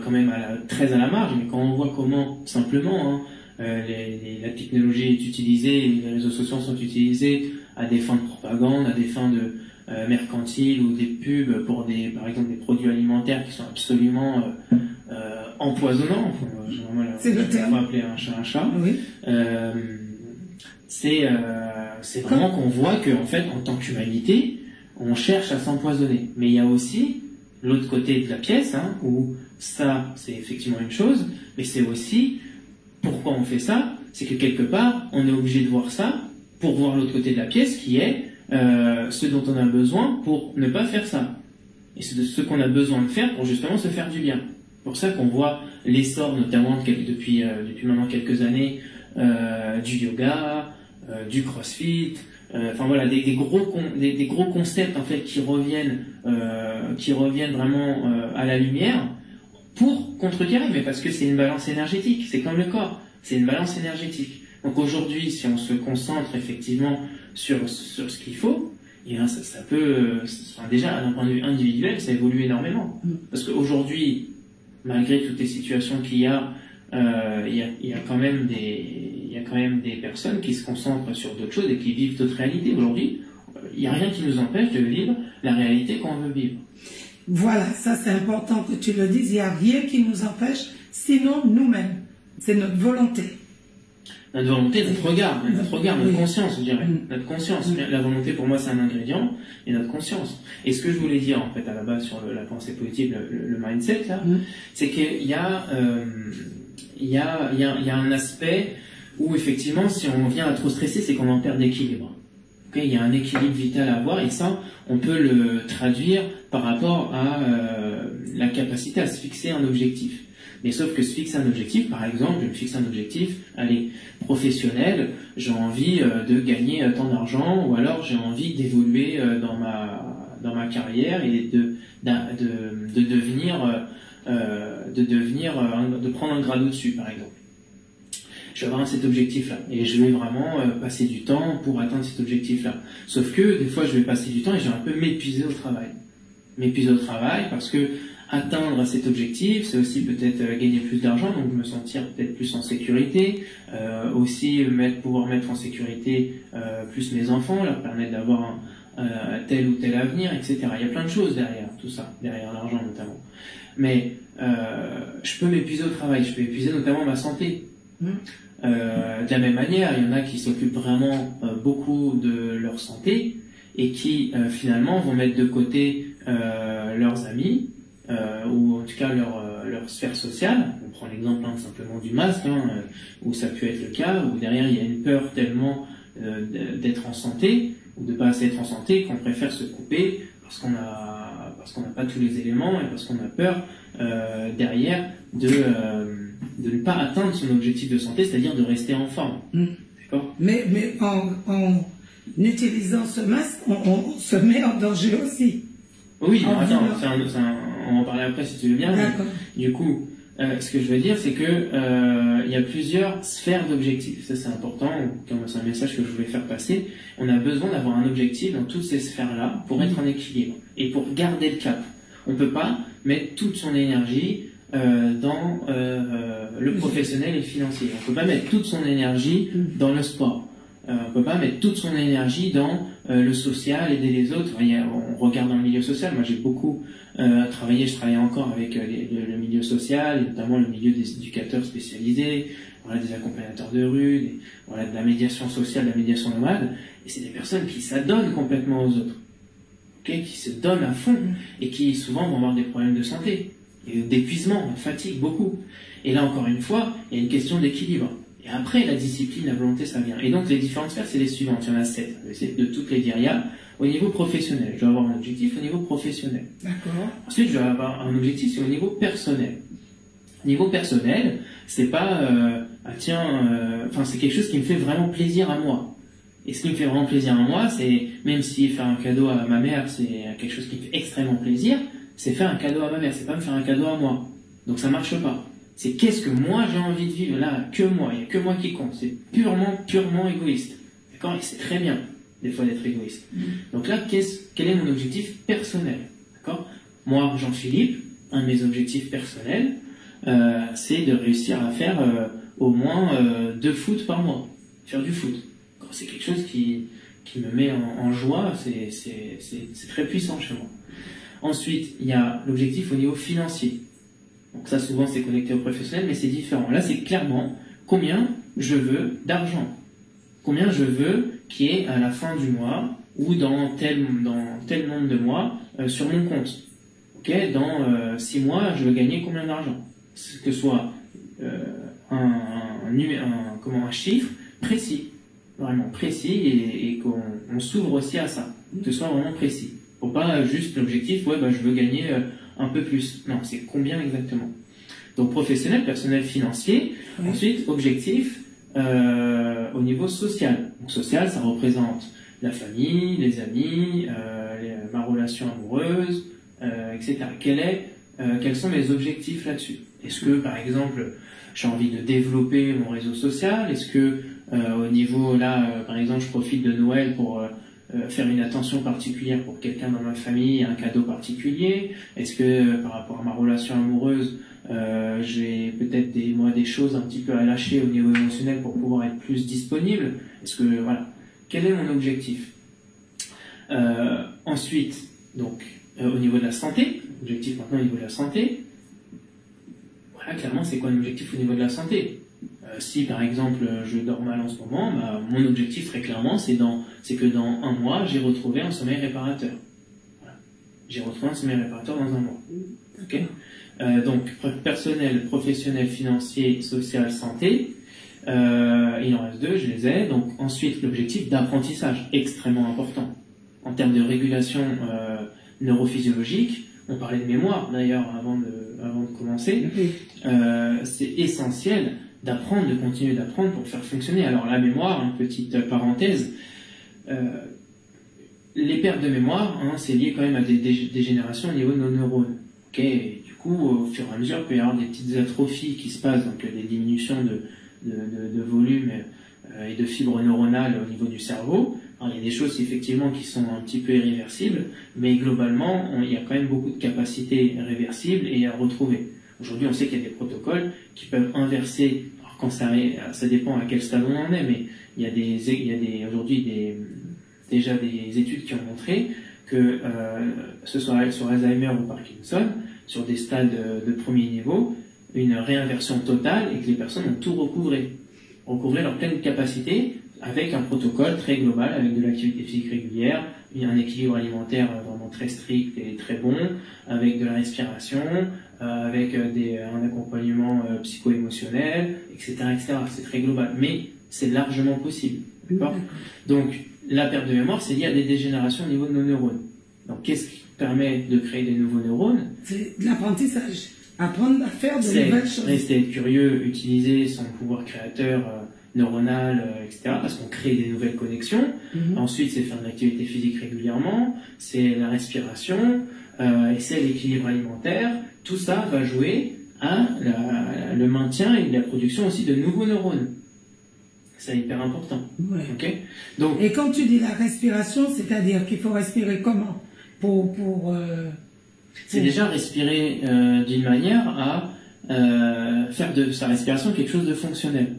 quand même très à la marge, mais quand on voit comment, simplement, la technologie est utilisée, les réseaux sociaux sont utilisés à des fins de propagande, à des fins de mercantiles ou des pubs pour par exemple des produits alimentaires qui sont absolument empoisonnants. C'est le terme. On va appeler un chat un chat. Oui. C'est vraiment qu'on voit qu'en fait, en tant qu'humanité, on cherche à s'empoisonner. Mais il y a aussi l'autre côté de la pièce, où ça, c'est effectivement une chose, mais c'est aussi pourquoi on fait ça, c'est que quelque part, on est obligé de voir ça pour voir l'autre côté de la pièce qui est ce dont on a besoin pour ne pas faire ça. Et c'est de ce qu'on a besoin de faire pour justement se faire du bien. C'est pour ça qu'on voit l'essor, notamment depuis maintenant quelques années, du yoga, du crossfit, enfin voilà, des gros concepts en fait qui reviennent vraiment à la lumière pour contrecarrer, mais parce que c'est une balance énergétique, c'est comme le corps, c'est une balance énergétique. Donc aujourd'hui, si on se concentre effectivement sur ce qu'il faut, et bien ça peut, déjà d'un point de vue individuel, ça évolue énormément. Parce qu'aujourd'hui, malgré toutes les situations qu'il y a, il y a quand même des personnes qui se concentrent sur d'autres choses et qui vivent d'autres réalités. Aujourd'hui, il n'y a rien qui nous empêche de vivre la réalité qu'on veut vivre. Voilà, ça c'est important que tu le dises, il n'y a rien qui nous empêche, sinon nous-mêmes. C'est notre volonté. Notre volonté, notre regard, notre conscience, je dirais. Notre conscience. La volonté, pour moi, c'est un ingrédient, et notre conscience. Et ce que je voulais dire, en fait, à la base, sur la pensée positive, le mindset, là, c'est qu'il y a un aspect où, effectivement, si on vient à trop stresser, c'est qu'on en perd d'équilibre. Il y a un équilibre vital à avoir, et ça, on peut le traduire par rapport à la capacité à se fixer un objectif. Mais sauf que se fixer un objectif, par exemple, je me fixe un objectif, professionnel, j'ai envie de gagner tant d'argent, ou alors j'ai envie d'évoluer dans ma carrière et de prendre un grade au-dessus, par exemple. Je vais avoir cet objectif-là, et je vais vraiment passer du temps pour atteindre cet objectif-là. Sauf que, des fois, je vais passer du temps et je vais un peu m'épuiser au travail. M'épuiser au travail parce que atteindre cet objectif, c'est aussi peut-être gagner plus d'argent, donc me sentir peut-être plus en sécurité, aussi pouvoir mettre en sécurité plus mes enfants, leur permettre d'avoir tel ou tel avenir, etc. Il y a plein de choses derrière tout ça, derrière l'argent notamment. Mais je peux m'épuiser au travail, je peux épuiser notamment ma santé. De la même manière, il y en a qui s'occupent vraiment beaucoup de leur santé et qui finalement vont mettre de côté leurs amis ou en tout cas leur sphère sociale. On prend l'exemple simplement du masque, où ça peut être le cas, où derrière il y a une peur tellement d'être en santé ou de pas assez être en santé qu'on préfère se couper parce qu'on n'a pas tous les éléments et parce qu'on a peur derrière de ne pas atteindre son objectif de santé, c'est-à-dire de rester en forme. D'accord ? Mais en utilisant ce masque, on se met en danger aussi. Oui, attends, on va en parler après si tu veux bien. D'accord. Du coup, ce que je veux dire, c'est que il y a plusieurs sphères d'objectifs. Ça, c'est important. C'est un message que je voulais faire passer. On a besoin d'avoir un objectif dans toutes ces sphères-là pour être en équilibre et pour garder le cap. On peut pas mettre toute son énergie dans le professionnel et le financier. On peut pas mettre toute son énergie dans le sport. On peut pas mettre toute son énergie dans le social, aider les autres. On regarde dans le milieu social. Moi, j'ai beaucoup travaillé. Je travaille encore avec le milieu social, et notamment le milieu des éducateurs spécialisés, des accompagnateurs de rue, de la médiation sociale, de la médiation nomade. Et c'est des personnes qui s'adonnent complètement aux autres, qui se donnent à fond et qui souvent vont avoir des problèmes de santé, et d'épuisement, de fatigue, beaucoup. Et là, encore une fois, il y a une question d'équilibre. Et après, la discipline, la volonté, ça vient. Et donc, les différentes sphères, c'est les suivantes. Il y en a 7. Je vais essayer de toutes les dire. Il y a au niveau professionnel. Je dois avoir un objectif au niveau professionnel. D'accord. Ensuite, je dois avoir un objectif, c'est au niveau personnel. Au niveau personnel, c'est pas, c'est quelque chose qui me fait vraiment plaisir à moi. Et ce qui me fait vraiment plaisir à moi, c'est, même si faire un cadeau à ma mère, c'est quelque chose qui me fait extrêmement plaisir, c'est faire un cadeau à ma mère, c'est pas me faire un cadeau à moi. Donc ça marche pas. C'est qu'est-ce que moi j'ai envie de vivre là, que moi, il n'y a que moi qui compte. C'est purement égoïste. D'accord ? Et c'est très bien, des fois, d'être égoïste. Donc là, quel est mon objectif personnel ? D'accord ? Moi, Jean-Philippe, un de mes objectifs personnels, c'est de réussir à faire au moins 2 foot par mois. Faire du foot. C'est quelque chose qui me met en joie, c'est très puissant chez moi. Ensuite, il y a l'objectif au niveau financier. Donc ça, souvent, c'est connecté au professionnel, mais c'est différent. Là, c'est clairement combien je veux d'argent. Combien je veux qu'il y ait à la fin du mois ou dans tel nombre de mois sur mon compte. Dans 6 mois, je veux gagner combien d'argent. Que ce soit un chiffre précis. Vraiment précis et qu'on s'ouvre aussi à ça. Que ce soit vraiment précis. Pour pas juste l'objectif, je veux gagner un peu plus. Non, c'est combien exactement. Donc professionnel, personnel, financier. Ensuite, objectif au niveau social. Donc social, ça représente la famille, les amis, ma relation amoureuse, etc. Quels sont mes objectifs là-dessus? Est-ce que, par exemple, j'ai envie de développer mon réseau social? Est-ce que, au niveau, par exemple, je profite de Noël pour faire une attention particulière pour quelqu'un dans ma famille, un cadeau particulier? Est-ce que, par rapport à ma relation amoureuse, j'ai peut-être des choses un petit peu à lâcher au niveau émotionnel pour pouvoir être plus disponible? Est-ce que, voilà, quel est mon objectif? Ensuite, donc, au niveau de la santé, objectif maintenant au niveau de la santé, voilà, clairement, c'est quoi l'objectif au niveau de la santé? Si par exemple je dors mal en ce moment, mon objectif très clairement c'est que dans un mois j'ai retrouvé un sommeil réparateur. Voilà. J'ai retrouvé un sommeil réparateur dans un mois. Ok. Donc personnel, professionnel, financier, social, santé. Il en reste 2, je les ai. Donc ensuite l'objectif d'apprentissage, extrêmement important en termes de régulation neurophysiologique. On parlait de mémoire d'ailleurs avant de commencer. C'est essentiel d'apprendre, de continuer d'apprendre pour faire fonctionner. Alors la mémoire, une petite parenthèse, les pertes de mémoire, c'est lié quand même à des dégénérations au niveau de nos neurones. Et du coup, au fur et à mesure, il peut y avoir des petites atrophies qui se passent, donc des diminutions de volume et de fibres neuronales au niveau du cerveau. Alors, il y a des choses effectivement qui sont un petit peu irréversibles, mais globalement, il y a quand même beaucoup de capacités réversibles et à retrouver. Aujourd'hui, on sait qu'il y a des protocoles qui peuvent inverser. Alors quand ça dépend à quel stade on en est, mais il y a aujourd'hui déjà des études qui ont montré que ce soit sur Alzheimer ou Parkinson, sur des stades de premier niveau, une réinversion totale et que les personnes ont tout recouvré leur pleine capacité avec un protocole très global, avec de l'activité physique régulière, il y a un équilibre alimentaire vraiment très strict et très bon, avec de la respiration, avec un accompagnement psycho-émotionnel, etc., etc. C'est très global, mais c'est largement possible. D'accord ? Donc, la perte de mémoire, c'est lié à des dégénérations au niveau de nos neurones. Donc, qu'est-ce qui permet de créer des nouveaux neurones? C'est de l'apprentissage. Apprendre à faire de nouvelles choses. Rester curieux, utiliser son pouvoir créateur neuronal, etc. Parce qu'on crée des nouvelles connexions. Ensuite, c'est faire de l'activité physique régulièrement. C'est la respiration. Et c'est l'équilibre alimentaire. Tout ça va jouer à le maintien et la production aussi de nouveaux neurones. C'est hyper important. Ouais. Okay. Donc, et quand tu dis la respiration, c'est-à-dire qu'il faut respirer comment c'est déjà respirer d'une manière à faire de sa respiration quelque chose de fonctionnel.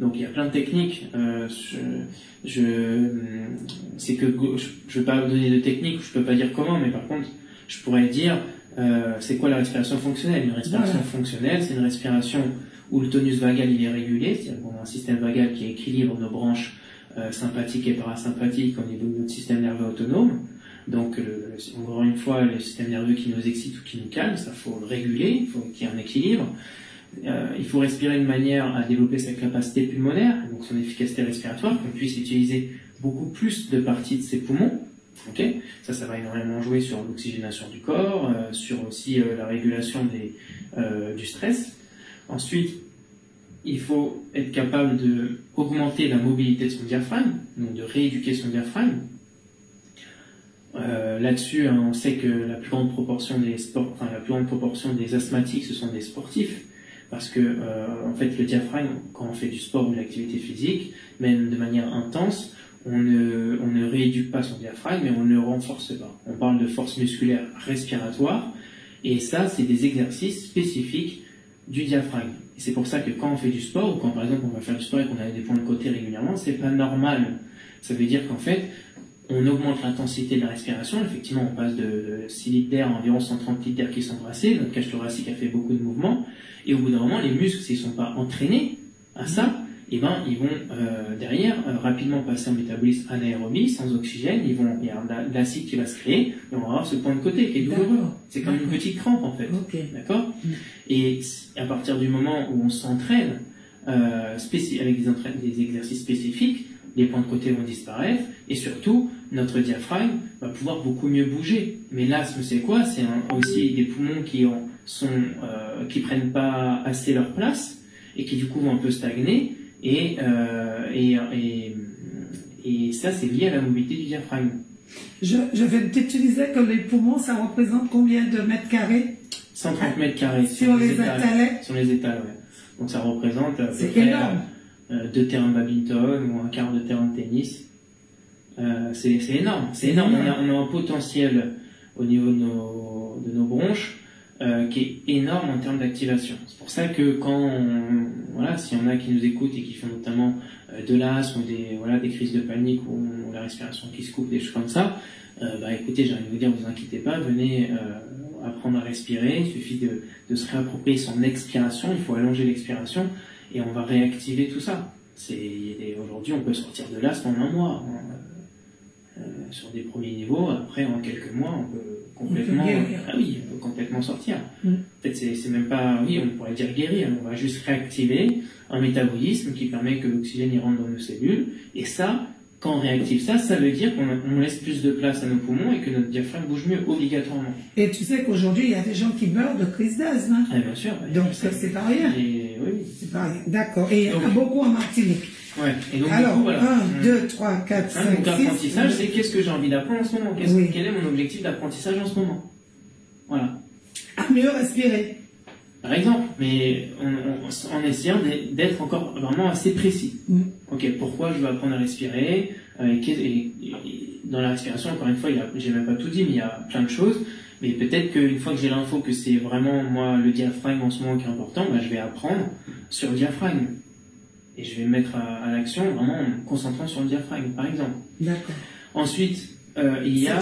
Donc il y a plein de techniques. C'est que je vais pas donner de technique, je peux pas dire comment, mais par contre, je pourrais dire c'est quoi la respiration fonctionnelle. Une respiration fonctionnelle, c'est une respiration où le tonus vagal il est régulé, c'est-à-dire qu'on a un système vagal qui équilibre nos branches sympathiques et parasympathiques au niveau de notre système nerveux autonome. Donc, encore une fois, le système nerveux qui nous excite ou qui nous calme, ça faut le réguler, il faut qu'il y ait un équilibre. Il faut respirer de manière à développer sa capacité pulmonaire, donc son efficacité respiratoire, qu'on puisse utiliser beaucoup plus de parties de ses poumons. Okay, ça va énormément jouer sur l'oxygénation du corps, sur aussi la régulation du stress. Ensuite, il faut être capable d'augmenter la mobilité de son diaphragme, donc de rééduquer son diaphragme. Là-dessus, on sait que la plus grande proportion des asthmatiques, ce sont des sportifs, parce que en fait, le diaphragme, quand on fait du sport ou de l'activité physique, même de manière intense, on ne rééduque pas son diaphragme, mais on ne le renforce pas. On parle de force musculaire respiratoire, et ça, c'est des exercices spécifiques du diaphragme. Et c'est pour ça que quand on fait du sport, ou quand par exemple on va faire du sport et qu'on a des points de côté régulièrement, c'est pas normal. Ça veut dire qu'en fait, on augmente l'intensité de la respiration. Effectivement, on passe de 6 litres d'air à environ 130 litres d'air qui sont brassés. Notre cage thoracique a fait beaucoup de mouvements. Et au bout d'un moment, les muscles, s'ils ne sont pas entraînés à ça, eh ben, ils vont derrière rapidement passer en métabolisme anaérobie, sans oxygène. Il y a de l'acide qui va se créer. Et on va avoir ce point de côté qui est douloureux. C'est comme une petite crampe, en fait. Okay. D'accord ? Et à partir du moment où on s'entraîne avec des exercices spécifiques, les points de côté vont disparaître, et surtout, notre diaphragme va pouvoir beaucoup mieux bouger. Mais l'asthme, c'est quoi? C'est aussi des poumons qui prennent pas assez leur place, et qui du coup vont un peu stagner, et ça, c'est lié à la mobilité du diaphragme. Je vais t'utiliser que les poumons, ça représente combien de mètres carrés? 130 mètres carrés. Sur les étals? Sur les étals, ouais. Donc ça représente à peu près 2 terrains de badminton ou un quart de terrain de tennis. C'est énorme. C'est énorme. On a un potentiel au niveau de nos bronches qui est énorme en termes d'activation. C'est pour ça que s'il y en a qui nous écoutent et qui font notamment de l'asthme ou des crises de panique ou la respiration qui se coupe, des choses comme ça, écoutez, j'ai envie de vous dire, vous inquiétez pas, venez apprendre à respirer. Il suffit de se réapproprier son expiration. Il faut allonger l'expiration. Et on va réactiver tout ça. Aujourd'hui, on peut sortir de l'asthme en 1 mois, sur des premiers niveaux. Après, en quelques mois, on peut complètement sortir. En fait, c'est même pas, on pourrait dire guérir. On va juste réactiver un métabolisme qui permet que l'oxygène y rentre dans nos cellules. Et ça, quand on réactive ça, ça veut dire qu'on laisse plus de place à nos poumons et que notre diaphragme bouge mieux obligatoirement. Et tu sais qu'aujourd'hui, il y a des gens qui meurent de crise d'asthme. Hein. Ah, bien sûr. Donc, c'est pas rien. Oui. C'est pas rien. D'accord. Et il y en a beaucoup en Martinique. Ouais. Et donc, alors, du coup, voilà. 1, 2, 3, 4, 5, 6... l'apprentissage, c'est qu'est-ce que j'ai envie d'apprendre en ce moment? Quel est mon objectif d'apprentissage en ce moment? Voilà. À mieux respirer. Par exemple, mais en essayant d'être encore vraiment assez précis. Ok, pourquoi je veux apprendre à respirer? Et dans la respiration, encore une fois, j'ai même pas tout dit, mais il y a plein de choses. Mais peut-être qu'une fois que j'ai l'info que c'est vraiment, moi, le diaphragme en ce moment qui est important, je vais apprendre sur le diaphragme. Et je vais me mettre à l'action vraiment en me concentrant sur le diaphragme, par exemple. D'accord. Ensuite, il y a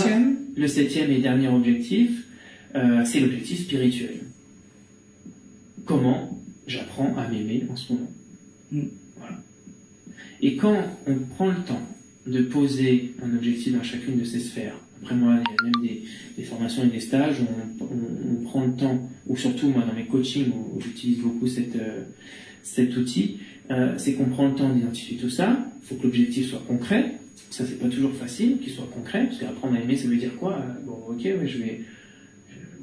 le 7e et dernier objectif, c'est l'objectif spirituel. Comment j'apprends à m'aimer en ce moment. Voilà. Et quand on prend le temps de poser un objectif dans chacune de ces sphères, après moi, il y a même des formations et des stages où on prend le temps, ou surtout moi dans mes coachings où j'utilise beaucoup cet outil, c'est qu'on prend le temps d'identifier tout ça. Il faut que l'objectif soit concret. Ça, c'est pas toujours facile qu'il soit concret, parce qu'apprendre à aimer, ça veut dire quoi? Bon, ok, ouais,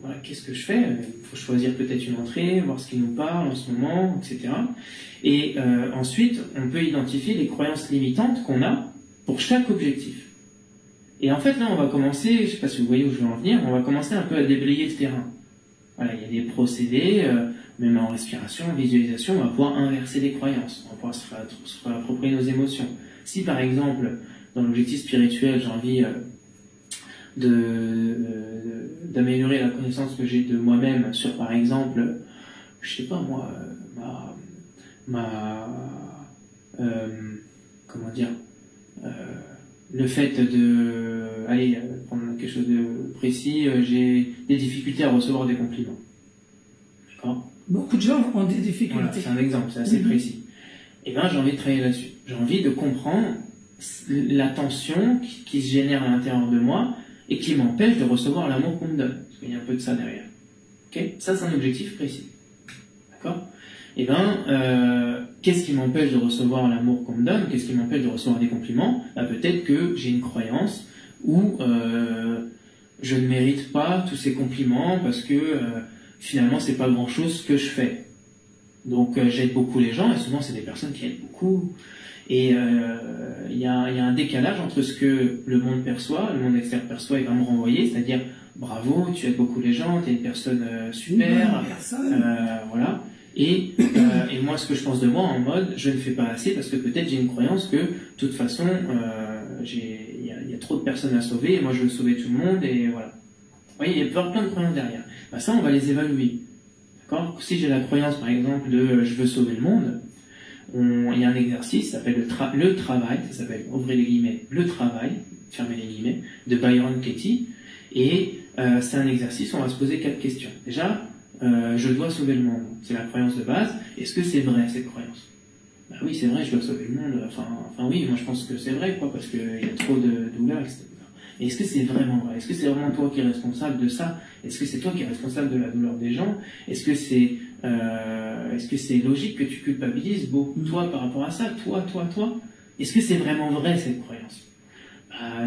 voilà, qu'est-ce que je fais? Il faut choisir peut-être une entrée, voir ce qui nous parle en ce moment, etc. Et ensuite, on peut identifier les croyances limitantes qu'on a pour chaque objectif. Et en fait, là, on va commencer, je ne sais pas si vous voyez où je veux en venir, on va commencer un peu à déblayer le terrain. Voilà, il y a des procédés, même en respiration, en visualisation, on va pouvoir inverser les croyances, on va pouvoir se réapproprier nos émotions. Si par exemple, dans l'objectif spirituel, j'ai envie d'améliorer la connaissance que j'ai de moi-même sur, par exemple, je sais pas moi, comment dire, le fait de, allez, prendre quelque chose de précis, j'ai des difficultés à recevoir des compliments. D'accord ? Beaucoup de gens ont des difficultés. Voilà, c'est un exemple, c'est assez précis. Et bien, j'ai envie de travailler là-dessus. J'ai envie de comprendre la tension qui se génère à l'intérieur de moi et qui m'empêche de recevoir l'amour qu'on me donne. Parce qu'il y a un peu de ça derrière. Okay ? Ça, c'est un objectif précis. D'accord ? Et bien, qu'est-ce qui m'empêche de recevoir l'amour qu'on me donne? Qu'est-ce qui m'empêche de recevoir des compliments? Peut-être que j'ai une croyance où je ne mérite pas tous ces compliments parce que finalement, c'est pas grand-chose ce que je fais. Donc, j'aide beaucoup les gens et souvent, c'est des personnes qui aident beaucoup. Et il y a un décalage entre ce que le monde perçoit, le monde externe perçoit et va me renvoyer, c'est-à-dire bravo, tu aides beaucoup les gens, tu es une personne super, voilà. Et moi, ce que je pense de moi, en mode, je ne fais pas assez parce que peut-être j'ai une croyance que, de toute façon, il y a trop de personnes à sauver et moi je veux sauver tout le monde et voilà. Vous voyez, il y a plein de croyances derrière. Ça, on va les évaluer. D'accord ? Si j'ai la croyance, par exemple, de je veux sauver le monde, il y a un exercice, ça s'appelle le travail, ça s'appelle, ouvrez les guillemets, le travail, fermez les guillemets, de Byron Katie, et c'est un exercice où on va se poser 4 questions. Déjà, je dois sauver le monde, c'est la croyance de base. Est-ce que c'est vrai cette croyance? Oui, c'est vrai, je dois sauver le monde, enfin oui, moi je pense que c'est vrai, parce qu'il y a trop de douleurs, etc. Et est-ce que c'est vraiment vrai? Est-ce que c'est vraiment toi qui es responsable de ça? Est-ce que c'est toi qui es responsable de la douleur des gens? Est-ce que c'est logique que tu culpabilises beaucoup toi par rapport à ça? Toi? Est-ce que c'est vraiment vrai cette croyance?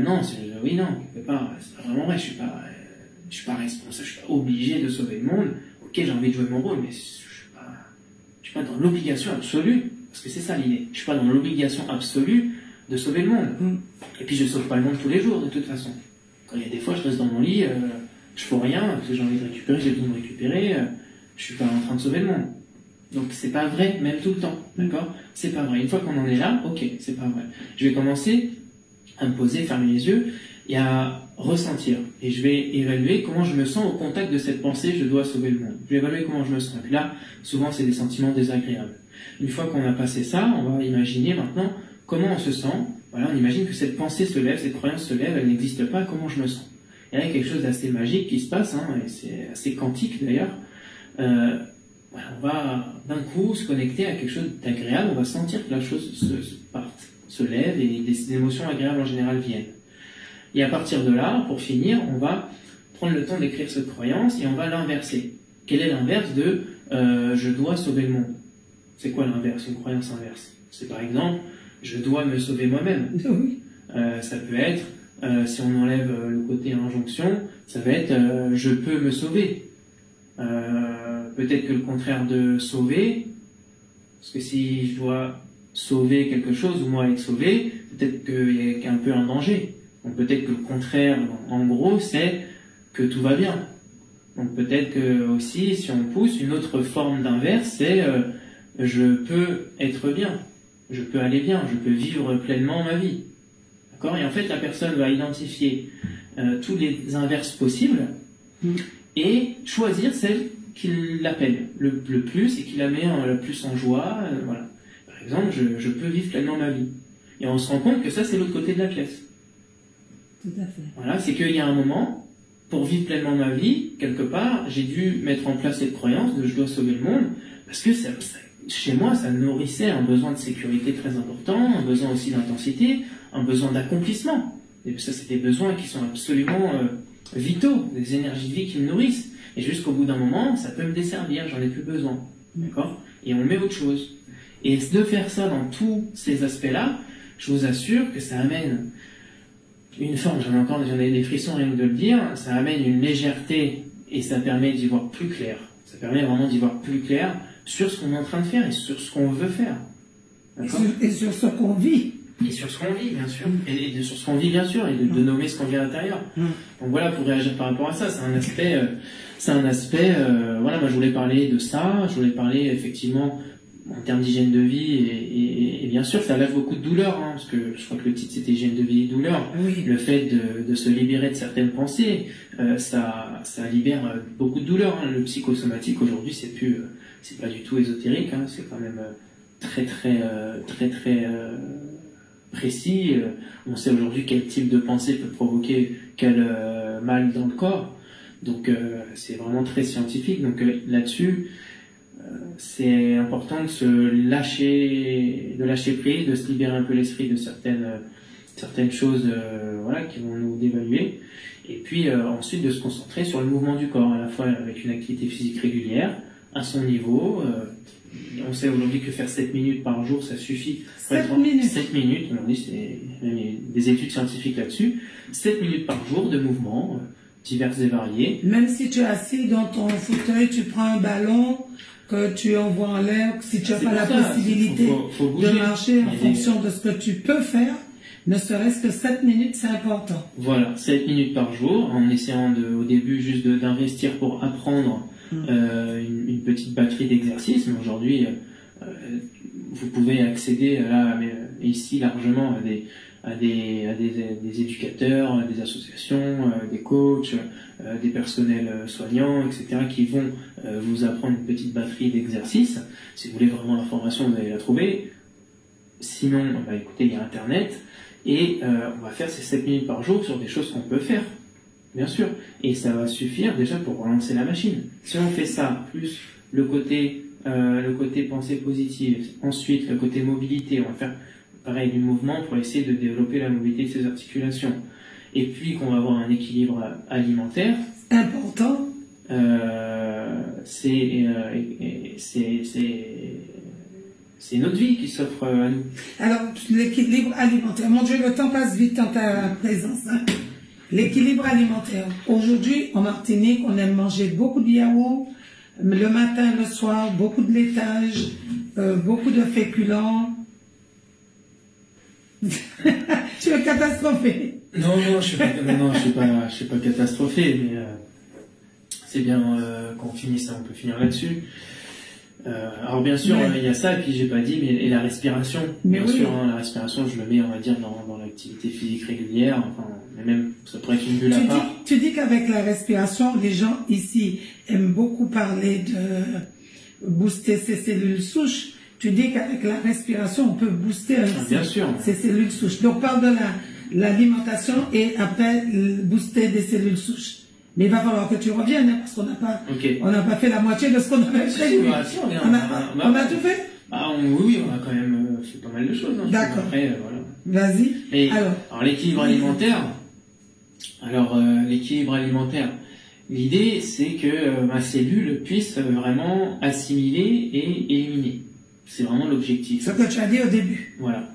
Non, oui, non, quelque part, c'est pas vraiment vrai. Je suis pas responsable, je suis pas obligé de sauver le monde. Ok, j'ai envie de jouer mon rôle, mais je suis pas dans l'obligation absolue, parce que c'est ça l'idée. Je suis pas dans l'obligation absolue de sauver le monde. Et puis je sauve pas le monde tous les jours, de toute façon. Quand il y a des fois, je reste dans mon lit, je fais rien, parce que j'ai envie de récupérer, j'ai besoin de récupérer, je suis pas en train de sauver le monde. Donc c'est pas vrai, même tout le temps, d'accord? C'est pas vrai. Une fois qu'on en est là, ok, c'est pas vrai. Je vais commencer à me poser, fermer les yeux, et à ressentir. Et je vais évaluer comment je me sens au contact de cette pensée, je dois sauver le monde. Je vais évaluer comment je me sens. Et puis là, souvent, c'est des sentiments désagréables. Une fois qu'on a passé ça, on va imaginer maintenant comment on se sent. Voilà, on imagine que cette pensée se lève, cette croyance se lève, elle n'existe pas, comment je me sens. Et là, il y a quelque chose d'assez magique qui se passe, et c'est assez quantique d'ailleurs. Voilà, on va d'un coup se connecter à quelque chose d'agréable, on va sentir que la chose se lève et des émotions agréables en général viennent. Et à partir de là, pour finir, on va prendre le temps d'écrire cette croyance et on va l'inverser. Quel est l'inverse de je dois sauver le monde? C'est quoi l'inverse, une croyance inverse? C'est par exemple, je dois me sauver moi-même. Oui. Ça peut être, si on enlève le côté injonction, ça va être je peux me sauver. Peut-être que le contraire de sauver, parce que si je dois sauver quelque chose ou moi être sauvé, peut-être qu'il y a un peu un danger. Donc peut-être que le contraire, en gros, c'est que tout va bien. Donc peut-être que aussi, si on pousse, une autre forme d'inverse, c'est je peux être bien, je peux aller bien, je peux vivre pleinement ma vie. D'accord? Et en fait, la personne va identifier tous les inverses possibles et choisir celle qui l'appelle le plus et qui la met le plus en joie. Voilà. Par exemple, je peux vivre pleinement ma vie. Et on se rend compte que ça, c'est l'autre côté de la pièce. Tout à fait. Voilà, c'est qu'il y a un moment, pour vivre pleinement ma vie, quelque part, j'ai dû mettre en place cette croyance de je dois sauver le monde, parce que chez moi, ça nourrissait un besoin de sécurité très important, un besoin aussi d'intensité, un besoin d'accomplissement. Et ça, c'est des besoins qui sont absolument vitaux, des énergies de vie qui me nourrissent. Et jusqu'au bout d'un moment, ça peut me desservir, j'en ai plus besoin. D'accord? Et on met autre chose. Et de faire ça dans tous ces aspects-là, je vous assure que ça amène une forme, j'en ai des frissons rien que de le dire, ça amène une légèreté et ça permet d'y voir plus clair. Ça permet vraiment d'y voir plus clair sur ce qu'on est en train de faire et sur ce qu'on veut faire. Et sur ce qu'on vit. Et sur ce qu'on vit, bien sûr. Et sur ce qu'on vit, bien sûr, et de nommer ce qu'on vit à l'intérieur. Donc voilà, pour réagir par rapport à ça, c'est un aspect, voilà, moi je voulais parler de ça, je voulais parler effectivement en termes d'hygiène de vie, et bien sûr, ça lève beaucoup de douleur, hein, parce que je crois que le titre c'était hygiène de vie et douleur. Oui. Le fait de se libérer de certaines pensées, ça libère beaucoup de douleur. Hein. Le psychosomatique aujourd'hui, c'est pas du tout ésotérique, hein, c'est quand même très précis. On sait aujourd'hui quel type de pensée peut provoquer quel mal dans le corps. Donc c'est vraiment très scientifique. Donc là-dessus, c'est important de se lâcher prise, de se libérer un peu l'esprit de certaines choses voilà, qui vont nous dévaluer. Et puis ensuite de se concentrer sur le mouvement du corps, à la fois avec une activité physique régulière, à son niveau. On sait aujourd'hui que faire 7 minutes par jour, ça suffit. 7 minutes. 7 minutes, on dit, il y a des études scientifiques là-dessus. 7 minutes par jour de mouvement, divers et variés. Même si tu es assis dans ton fauteuil, tu prends un ballon que tu envoies en l'air, si tu n'as pas la possibilité de marcher en fonction de ce que tu peux faire, ne serait-ce que 7 minutes, c'est important. Voilà, 7 minutes par jour, en essayant au début juste d'investir pour apprendre une petite batterie d'exercices. Mais aujourd'hui, vous pouvez accéder là, ici largement à des éducateurs, des associations, des coachs, des personnels soignants, etc., qui vont vous apprendre une petite batterie d'exercices. Si vous voulez vraiment l'information, vous allez la trouver. Sinon, écoutez, il y a Internet, et on va faire ces 7 minutes par jour sur des choses qu'on peut faire, bien sûr. Et ça va suffire déjà pour relancer la machine. Si on fait ça, plus le côté pensée positive, ensuite le côté mobilité, on va faire pareil du mouvement pour essayer de développer la mobilité de ses articulations. Et puis qu'on va avoir un équilibre alimentaire. Important. C'est notre vie qui s'offre à nous. Alors, l'équilibre alimentaire. Mon Dieu, le temps passe vite en ta présence. Hein. L'équilibre alimentaire. Aujourd'hui, en Martinique, on aime manger beaucoup de yaourt, le matin, le soir, beaucoup de laitage, beaucoup de féculents. Tu es catastrophé. Non, je suis pas catastrophé, mais c'est bien qu'on finisse ça, on peut finir là-dessus. Alors bien sûr, il y a ça, et puis j'ai pas dit, mais et la respiration. Bien sûr, hein, la respiration, je le mets, on va dire, dans l'activité physique régulière, enfin, mais même, ça pourrait être une bulle à part. Tu dis qu'avec la respiration, les gens ici aiment beaucoup parler de booster ses cellules souches. Tu dis qu'avec la respiration, on peut booster ces cellules souches. Donc, parle de l'alimentation et après, booster des cellules souches. Mais il va falloir que tu reviennes, hein, parce qu'on n'a pas fait la moitié de ce qu'on avait fait. On a tout fait? Oui, on a quand même fait pas mal de choses. Hein, d'accord. Après, voilà. Vas-y. Alors l'équilibre alimentaire. L'équilibre alimentaire. L'idée, c'est que ma cellule puisse vraiment assimiler et éliminer. C'est vraiment l'objectif. Ce que tu as dit au début. Voilà.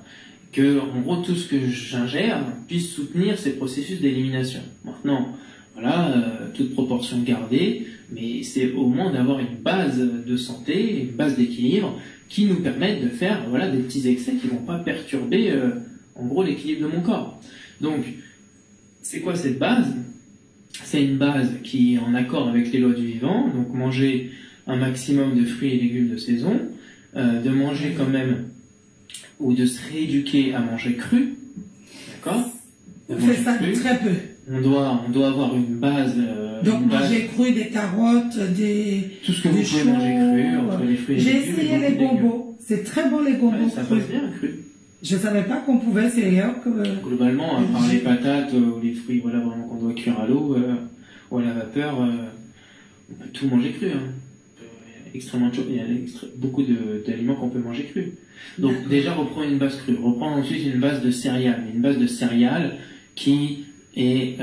Que, en gros, tout ce que j'ingère puisse soutenir ces processus d'élimination. Maintenant, voilà, toute proportion gardée, mais c'est au moins d'avoir une base de santé, une base d'équilibre, qui nous permettent de faire, voilà, des petits excès qui vont pas perturber, en gros, l'équilibre de mon corps. Donc, c'est quoi cette base? C'est une base qui est en accord avec les lois du vivant, donc manger un maximum de fruits et légumes de saison, de manger quand même, ou de se rééduquer à manger cru, d'accord? On fait ça très peu. On doit avoir une base. Donc manger cru, des carottes, tout ce que vous pouvez manger cru, entre les fruits et les légumes. J'ai essayé les gombos. C'est très bon les gombos crus. Ça passe bien cru. Je savais pas qu'on pouvait, c'est ailleurs que... Globalement, à part les patates ou les fruits, voilà, vraiment qu'on doit cuire à l'eau ou à la vapeur, on peut tout manger cru. Hein. extrêmement de choses, il y a beaucoup d'aliments qu'on peut manger crus. Donc déjà reprends une base crue, reprends ensuite une base de céréales, qui est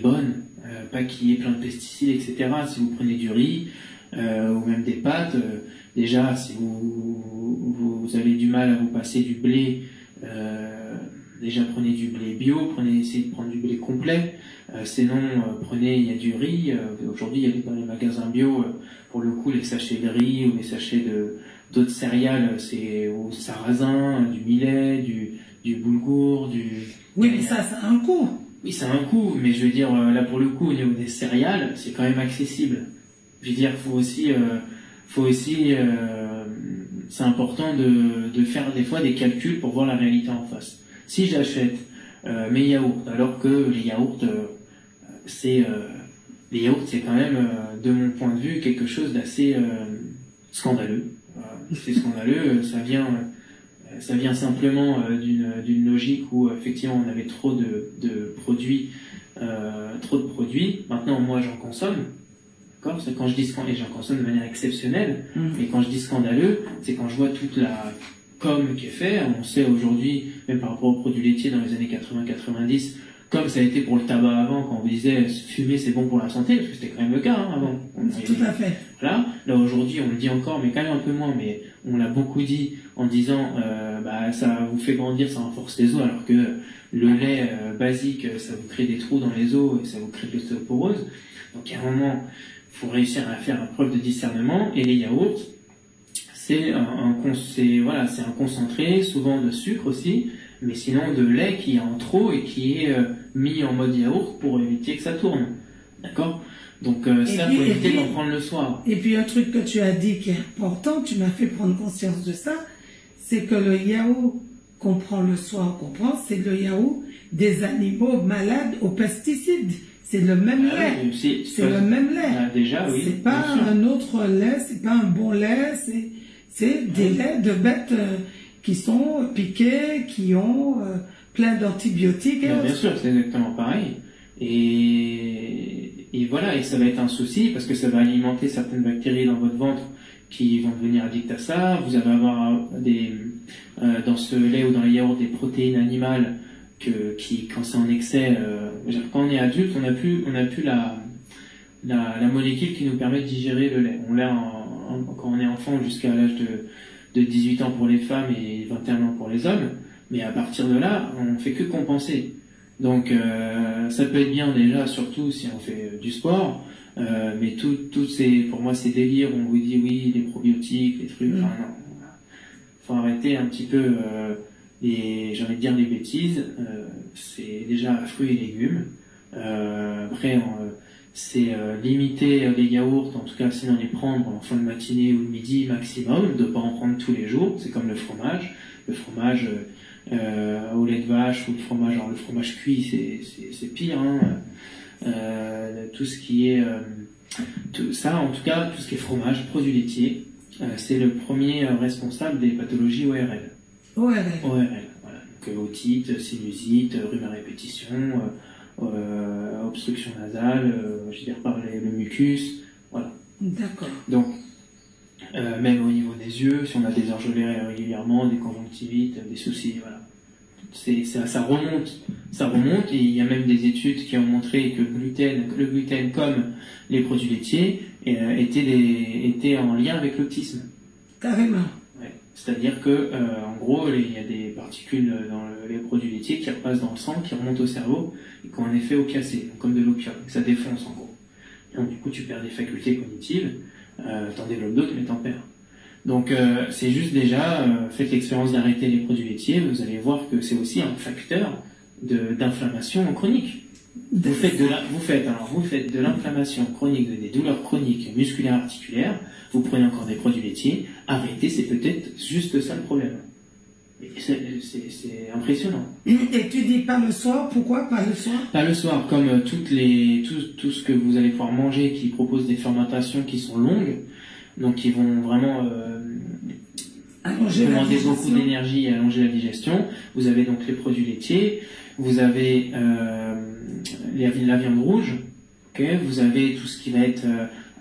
bonne, pas qui est plein de pesticides, etc. Si vous prenez du riz ou même des pâtes, déjà si vous avez du mal à vous passer du blé, déjà prenez du blé bio, essayez de prendre du blé complet. Sinon, il y a du riz. Aujourd'hui, il y a dans les magasins bio, pour le coup, les sachets de riz ou les sachets d'autres céréales, c'est au sarrasin, du millet, du boulgour, Oui, mais ça a un coût. Oui, ça a un coût, mais je veux dire, là pour le coup, au niveau des céréales, c'est quand même accessible. Je veux dire, faut aussi, c'est important de faire des fois des calculs pour voir la réalité en face. Si j'achète mes yaourts, alors que les yaourts, c'est quand même, de mon point de vue, quelque chose d'assez scandaleux. C'est scandaleux, ça vient simplement d'une logique où effectivement on avait trop de produits. Maintenant, moi, j'en consomme. D'accord, c'est quand je dis et j'en consomme de manière exceptionnelle. Et quand je dis scandaleux, c'est quand je vois toute la com qui est faite. On sait aujourd'hui, même par rapport aux produits laitiers dans les années 80-90, comme ça a été pour le tabac avant, quand on vous disait fumer c'est bon pour la santé, parce que c'était quand même le cas avant. Tout à fait. Là aujourd'hui on le dit encore, mais quand même un peu moins, mais on l'a beaucoup dit en disant ça vous fait grandir, ça renforce les os, alors que le lait basique, ça vous crée des trous dans les os et ça vous crée de l'ostéoporose. Donc à un moment, il faut réussir à faire preuve de discernement, et les yaourts, c'est un concentré, souvent de sucre aussi, mais sinon de lait qui est en trop et qui est mis en mode yaourt pour éviter que ça tourne. D'accord? Donc ça, il faut éviter d'en prendre le soir. Et puis un truc que tu as dit qui est important, tu m'as fait prendre conscience de ça, c'est que le yaourt qu'on prend le soir, c'est le yaourt des animaux malades aux pesticides. C'est le même lait. Oui, c'est le même lait. Déjà, oui. C'est pas un autre lait, c'est pas un bon lait, c'est des laits de bêtes qui sont piqués, qui ont plein d'antibiotiques. Bien sûr, c'est exactement pareil. Et voilà, et ça va être un souci parce que ça va alimenter certaines bactéries dans votre ventre qui vont devenir addictes à ça. Vous allez avoir dans ce lait ou dans les yaourts des protéines animales qui, quand c'est en excès, quand on est adulte, on n'a plus la molécule qui nous permet de digérer le lait. On l'a quand on est enfant jusqu'à l'âge de 18 ans pour les femmes et 21 ans pour les hommes, mais à partir de là, on fait que compenser. Donc ça peut être bien déjà, surtout si on fait du sport, mais pour moi ces délires où on vous dit oui, les probiotiques, les trucs, enfin non, faut arrêter un petit peu j'ai envie de dire les bêtises. C'est déjà fruits et légumes. Après, c'est limiter les yaourts, en tout cas sinon les prendre en fin de matinée ou de midi maximum, de pas en prendre tous les jours. C'est comme le fromage. Le fromage au lait de vache ou le fromage cuit, c'est pire. Tout ce qui est tout ça, en tout cas, tout ce qui est fromage, produits laitiers, c'est le premier responsable des pathologies ORL. ORL, voilà. Donc otite, sinusite, rhume à répétition, obstruction nasale, je veux dire par le mucus, voilà. D'accord. Donc, même au niveau des yeux, si on a des enjolées régulièrement, des conjonctivites, des soucis, voilà. Ça remonte, et il y a même des études qui ont montré que le gluten comme les produits laitiers étaient en lien avec l'autisme. Carrément. Ouais. C'est-à-dire que, en gros, il y a des particules dans les produits laitiers qui repassent dans le sang, qui remontent au cerveau et qui ont un effet opiacé, comme de l'opium. Ça défonce en gros. Et donc du coup, tu perds des facultés cognitives, t'en développes d'autres, mais t'en perds. Donc c'est juste déjà, faites l'expérience d'arrêter les produits laitiers, vous allez voir que c'est aussi un facteur d'inflammation chronique. Vous faites de l'inflammation chronique, des douleurs chroniques, musculaires, articulaires, vous prenez encore des produits laitiers, arrêtez, c'est peut-être juste ça le problème. C'est impressionnant. Et tu dis pas le soir, pourquoi pas le soir? Pas le soir, comme tout ce que vous allez pouvoir manger qui propose des fermentations qui sont longues, donc qui vont vraiment demander beaucoup d'énergie et allonger la digestion. Vous avez donc les produits laitiers, vous avez la viande rouge, okay, vous avez tout ce qui va être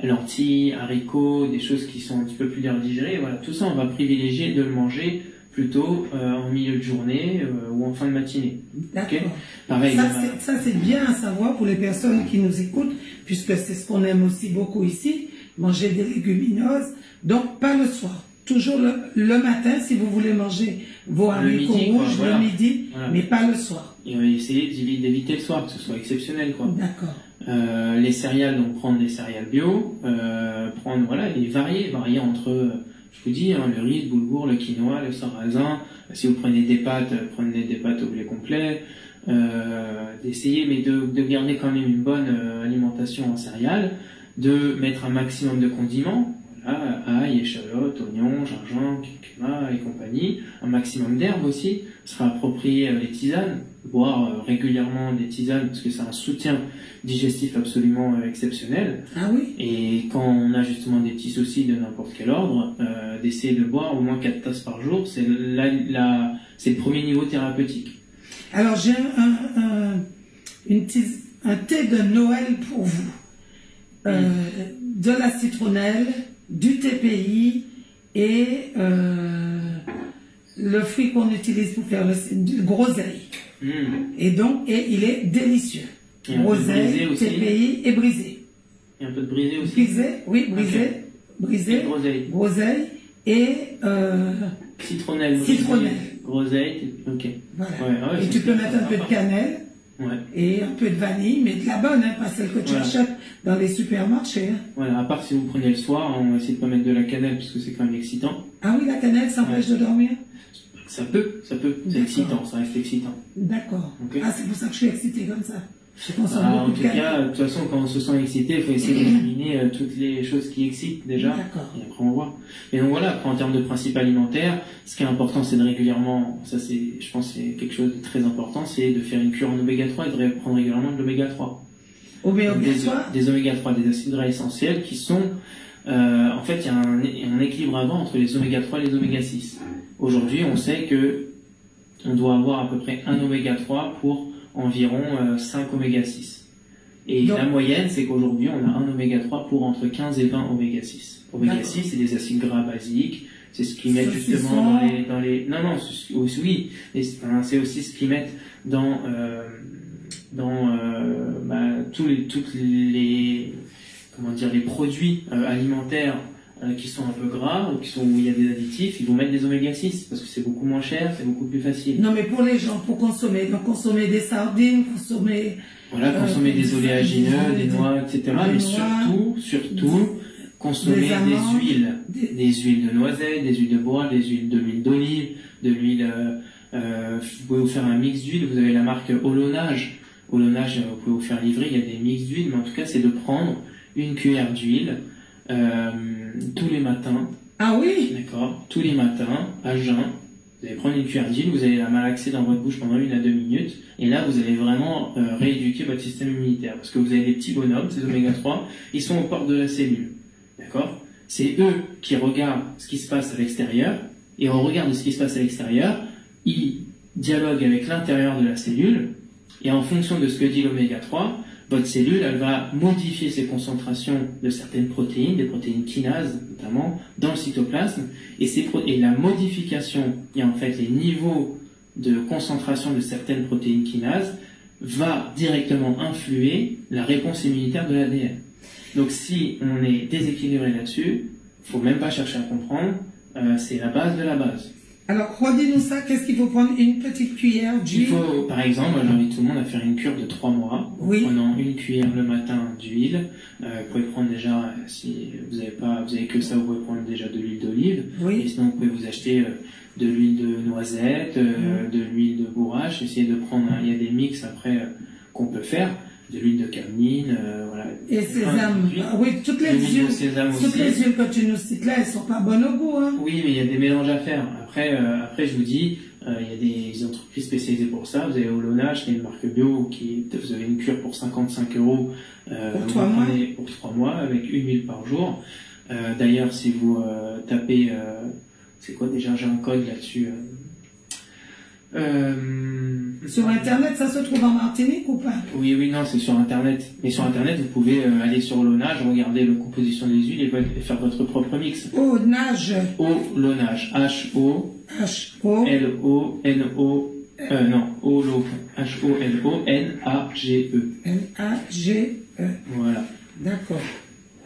lentilles, haricots, des choses qui sont un petit peu plus dures à digérer. Voilà, tout ça, on va privilégier de le manger plutôt en milieu de journée ou en fin de matinée. D'accord. Okay. Pareil. Ça c'est bien à savoir pour les personnes qui nous écoutent, puisque c'est ce qu'on aime aussi beaucoup ici, manger des légumineuses. Donc pas le soir, toujours le matin si vous voulez manger vos haricots rouges le midi, mais pas le soir. Et on va essayer d'éviter le soir, que ce soit exceptionnel, quoi. D'accord. Les céréales, donc prendre des céréales bio, prendre et varier entre je vous dis, le riz, le boulgour, le quinoa, le sarrasin. Si vous prenez des pâtes, prenez des pâtes au blé complet. D'essayer, mais de garder quand même une bonne alimentation en céréales, de mettre un maximum de condiments, voilà, ail, échalote, oignons, gingembre, curcuma et compagnie, un maximum d'herbes aussi, sera approprié les tisanes, boire régulièrement des tisanes parce que c'est un soutien digestif absolument exceptionnel. Ah oui. Et quand on a justement des petits soucis de n'importe quel ordre, d'essayer de boire au moins 4 tasses par jour, c'est le premier niveau thérapeutique. Alors j'ai un thé de Noël pour vous. De la citronnelle, du TPI et le fruit qu'on utilise pour faire du groseille. Et il est délicieux. Groseille, TPI et brisé. Et un peu de brisé aussi. Brisé, oui, brisé. Okay. Brisé. Et groseille et citronnelle. Groseille, ok. Voilà. Et tu peux mettre un peu de cannelle. Ouais. Et un peu de vanille, mais de la bonne, pas celle que tu achètes dans les supermarchés. Voilà, à part si vous prenez le soir, on va essayer de pas mettre de la cannelle parce que c'est quand même excitant. Ah oui, la cannelle, ça empêche de dormir? Ça peut, c'est excitant, ça reste excitant. D'accord. Okay. Ah, c'est pour ça que je suis excitée comme ça. En tout cas, de toute façon, quand on se sent excité, il faut essayer d'éliminer toutes les choses qui excitent déjà. D'accord. Et après on voit. Et donc voilà, après en termes de principes alimentaires, ce qui est important, c'est de régulièrement, ça c'est, je pense, c'est quelque chose de très important, c'est de faire une cure en oméga 3 et de prendre régulièrement de l'oméga 3. Des oméga 3, des acides gras essentiels qui sont, en fait, il y a un équilibre avant entre les oméga 3 et les oméga 6. Aujourd'hui, on sait que on doit avoir à peu près un oméga 3 pour environ 5 oméga 6. Et la moyenne, c'est qu'aujourd'hui, on a un oméga 3 pour entre 15 et 20 oméga 6. Oméga 6, c'est des acides gras basiques. C'est ce qu'ils mettent justement dans les... Non, oui. C'est aussi ce qu'ils mettent dans toutes les comment dire, les produits alimentaires qui sont un peu gras ou où il y a des additifs, ils vont mettre des oméga 6 parce que c'est beaucoup moins cher, c'est beaucoup plus facile. Non, mais pour les gens, pour consommer, donc consommer des sardines, consommer des oléagineux, des noix, etc. Mais surtout consommer des huiles de noisette, des huiles de bois, de l'huile d'olive, de l'huile. Vous pouvez vous faire un mix d'huile. Vous avez la marque Olonage. Olonage, vous pouvez vous faire livrer. Il y a des mix d'huile, mais en tout cas, c'est de prendre une cuillère d'huile tous les matins. Ah oui. D'accord. Tous les matins, à jeun. Vous allez prendre une cuillère d'huile, vous allez la malaxer dans votre bouche pendant 1 à 2 minutes, et là vous allez vraiment rééduquer votre système immunitaire, parce que vous avez des petits bonhommes, ces oméga 3, ils sont aux portes de la cellule, d'accord? C'est eux qui regardent ce qui se passe à l'extérieur, et en regardant ce qui se passe à l'extérieur, ils dialoguent avec l'intérieur de la cellule, et en fonction de ce que dit l'oméga 3, votre cellule, elle va modifier ses concentrations de certaines protéines, des protéines kinases notamment, dans le cytoplasme, et la modification, et en fait les niveaux de concentration de certaines protéines kinases, va directement influer la réponse immunitaire de l'ADN. Donc si on est déséquilibré là-dessus, il ne faut même pas chercher à comprendre, c'est la base de la base. Alors, redis-nous ça, qu'est-ce qu'il faut prendre? Une petite cuillère d'huile? Il faut, par exemple, j'invite tout le monde à faire une cure de 3 mois, en prenant une cuillère le matin d'huile. Vous pouvez prendre déjà, si vous avez que ça, vous pouvez prendre déjà de l'huile d'olive. Oui. Et sinon, vous pouvez vous acheter de l'huile de noisette, de l'huile de bourrache. Essayez de prendre, il y a des mix après qu'on peut faire. De l'huile de cameline, voilà. Et sésame. Oui, toutes les huiles que tu nous cites là, elles sont pas bonnes au goût, hein. Oui, mais il y a des mélanges à faire. Après, je vous dis, il y a des entreprises spécialisées pour ça. Vous avez Olonage, qui est une marque bio, vous avez une cure pour 55 €, pour 3 mois. Pour 3 mois, avec une huile par jour. D'ailleurs, si vous tapez, c'est quoi déjà, j'ai un code là-dessus, Sur Internet, ça se trouve en Martinique ou pas? Oui, oui, non, c'est sur Internet. Mais sur Internet, vous pouvez aller sur Lonage, regarder la composition des huiles et faire votre propre mix. Lonage. Lonage. H-O-L-O-N-O. Non, H-O-L-O-N-A-G-E. N-A-G-E. Voilà. D'accord.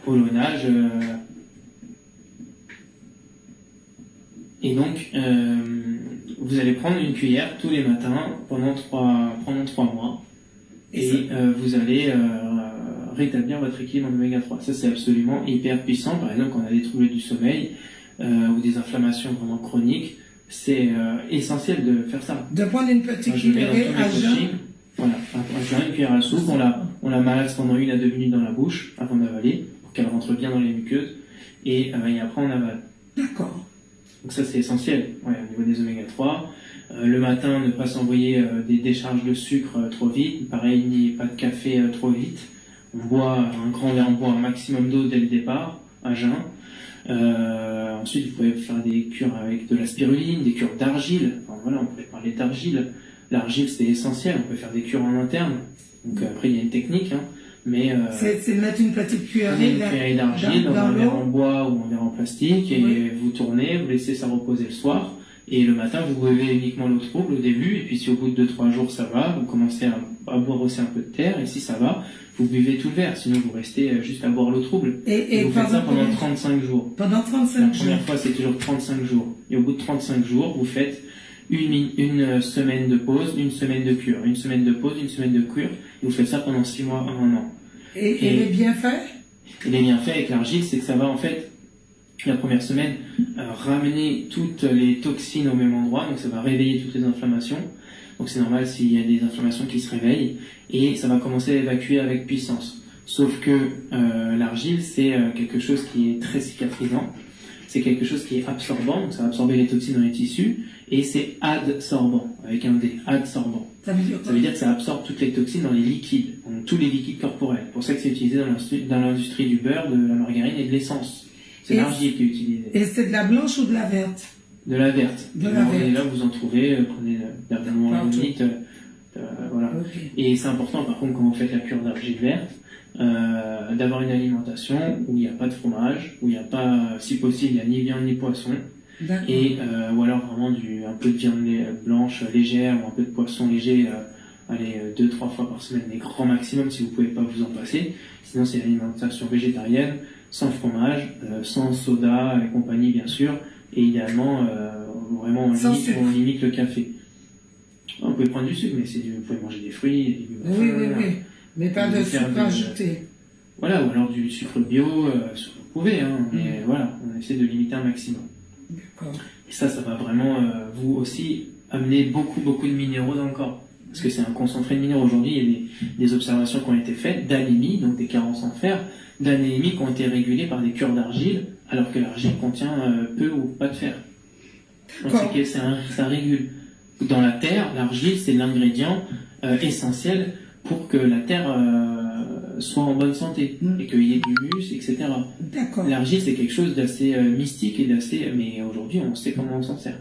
Lonage. Et donc, vous allez prendre une cuillère tous les matins pendant 3 mois. Et vous allez rétablir votre équilibre en oméga 3. Ça, c'est absolument hyper puissant. Par exemple, quand on a des troubles du sommeil ou des inflammations vraiment chroniques, c'est essentiel de faire ça. De prendre une petite cuillerée à jeun. Voilà, une cuillère à soupe. On la malaxe pendant 1 à 2 minutes dans la bouche avant d'avaler, pour qu'elle rentre bien dans les muqueuses. Et après, on avale. D'accord. Donc ça, c'est essentiel au niveau des oméga 3. Le matin, ne pas s'envoyer des décharges de sucre trop vite. Pareil, pas de café trop vite. On boit un grand verre, on boit un maximum d'eau dès le départ, à jeun. Ensuite, vous pouvez faire des cures avec de la spiruline, des cures d'argile. Enfin, voilà, on pourrait parler d'argile. L'argile, c'est essentiel. On peut faire des cures en interne. Donc après, il y a une technique, hein. Mais c'est de mettre une petite cuillerée d'argile dans un verre en bois ou un verre en plastique et vous tournez, vous laissez ça reposer le soir. Et le matin, vous buvez uniquement l'eau trouble au début, et puis si au bout de 2-3 jours ça va, vous commencez à boire aussi un peu de terre, et si ça va, vous buvez tout le verre, sinon vous restez juste à boire l'eau trouble. Et vous faites ça pendant 35 jours. Pendant 35 jours. La première fois, c'est toujours 35 jours. Et au bout de 35 jours, vous faites une semaine de pause, une semaine de cure, une semaine de pause, une semaine de cure, et vous faites ça pendant 6 mois, 1 an. Et les bienfaits? Et les bienfaits avec l'argile, c'est que ça va en fait, la première semaine, ramener toutes les toxines au même endroit, donc ça va réveiller toutes les inflammations. Donc c'est normal s'il y a des inflammations qui se réveillent, et ça va commencer à évacuer avec puissance. Sauf que l'argile, c'est quelque chose qui est très cicatrisant, c'est quelque chose qui est absorbant, donc ça va absorber les toxines dans les tissus, et c'est adsorbant, avec un D, adsorbant. Ça veut dire quoi? Ça veut dire que ça absorbe toutes les toxines dans les liquides, donc tous les liquides corporels. C'est pour ça que c'est utilisé dans l'industrie du beurre, de la margarine et de l'essence. C'est l'argile qui est utilisée. Et c'est de la blanche ou de la verte? De la verte. De la verte. Et là, vous en trouvez, prenez la limite, voilà. Okay. Et c'est important, par contre, quand vous faites la cure d'argile verte, d'avoir une alimentation où il n'y a pas de fromage, où il n'y a pas, si possible, il n'y a ni viande ni poisson. Et ou alors vraiment un peu de viande blanche légère ou un peu de poisson léger, allez 2-3 fois par semaine, les grands maximum si vous pouvez pas vous en passer. Sinon c'est une alimentation végétarienne, sans fromage, sans soda et compagnie bien sûr, et idéalement vraiment on limite le café. On peut prendre du sucre, mais vous pouvez manger des fruits, des légumes. Oui, mais pas de sucre ajouté. Voilà, ou alors du sucre bio, vous pouvez, hein, mais voilà, on essaie de limiter un maximum. D'accord. Et ça va vraiment vous aussi amener beaucoup de minéraux dans le corps. Parce que c'est un concentré de minéraux. Aujourd'hui, il y a des observations qui ont été faites d'anémie, donc des carences en fer, d'anémie qui ont été régulées par des cures d'argile, alors que l'argile contient peu ou pas de fer. Donc ça régule. Dans la terre, l'argile, c'est l'ingrédient essentiel pour que la terre soit en bonne santé et qu'il y ait du humus, etc. D'accord. L'argile, c'est quelque chose d'assez mystique et mais aujourd'hui, on sait comment on s'en sert.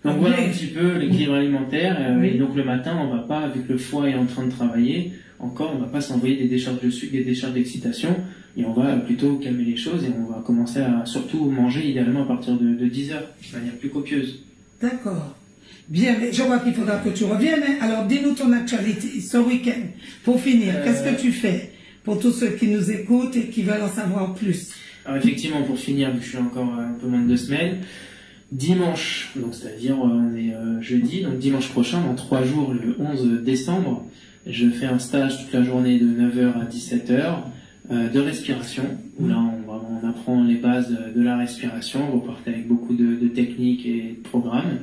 Donc voilà un petit peu l'équilibre alimentaire. Et donc le matin, on va pas, vu que le foie est en train de travailler, on va pas s'envoyer des décharges de sucre, des décharges d'excitation, et on va plutôt calmer les choses et on va commencer à surtout manger idéalement à partir de 10 heures, de manière plus copieuse. D'accord. Bien, mais je vois qu'il faudra que tu reviennes. Alors, dis-nous ton actualité ce week-end. Pour finir, qu'est-ce que tu fais pour tous ceux qui nous écoutent et qui veulent en savoir plus? Alors, effectivement, pour finir, je suis encore un peu moins de 2 semaines. Dimanche, donc c'est-à-dire on est jeudi, donc dimanche prochain, dans 3 jours, le 11 décembre, je fais un stage toute la journée de 9h à 17h de respiration, où là on apprend les bases de la respiration, vous partez avec beaucoup de techniques et de programmes.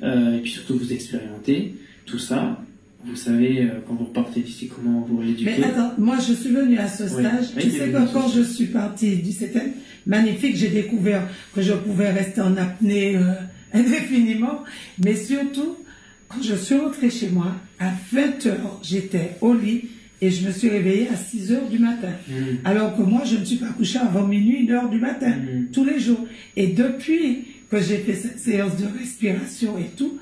Et puis surtout vous expérimentez tout ça. Vous savez quand vous repartez d'ici comment vous rééduquer. Mais attends, moi je suis venue à ce stage. Tu sais que quand je suis partie du CETEM, magnifique, j'ai découvert que je pouvais rester en apnée indéfiniment. Mais surtout, quand je suis rentrée chez moi, à 20h, j'étais au lit et je me suis réveillée à 6h du matin. Alors que moi, je ne suis pas couchée avant minuit, 1h du matin, tous les jours. Et depuis que j'ai fait cette séance de respiration et tout,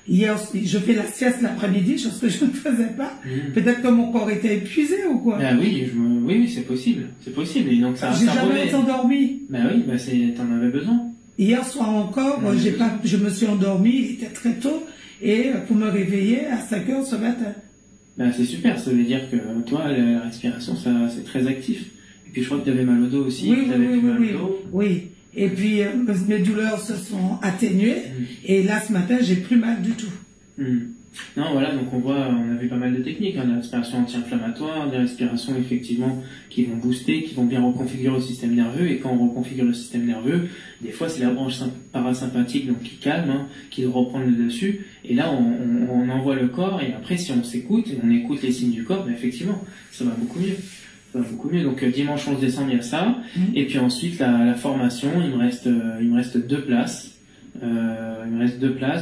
Hier, je fais la sieste l'après-midi, chose que je ne faisais pas. Peut-être que mon corps était épuisé ou quoi. Ben oui, oui, c'est possible. C'est possible. Et donc, ça J'ai jamais endormi. Ben oui, ben t'en avais besoin. Hier soir encore, je me suis endormi, il était très tôt, et pour me réveiller à 5 heures ce matin. Ben c'est super, ça veut dire que toi, la respiration, c'est très actif. Et puis je crois que tu avais mal au dos aussi. Oui. Et puis mes douleurs se sont atténuées, et là ce matin, j'ai plus mal du tout. Non, voilà, donc on a vu pas mal de techniques, hein, des respirations anti-inflammatoires, des respirations effectivement qui vont booster, qui vont bien reconfigurer le système nerveux, et quand on reconfigure le système nerveux, des fois c'est la branche parasympathique donc qui calme, hein, qui doit reprendre le dessus, et là on envoie le corps, et après si on s'écoute, on écoute les signes du corps, ben effectivement, ça va beaucoup mieux. Donc dimanche 11 décembre il y a ça, et puis ensuite la formation, il me reste 2 places,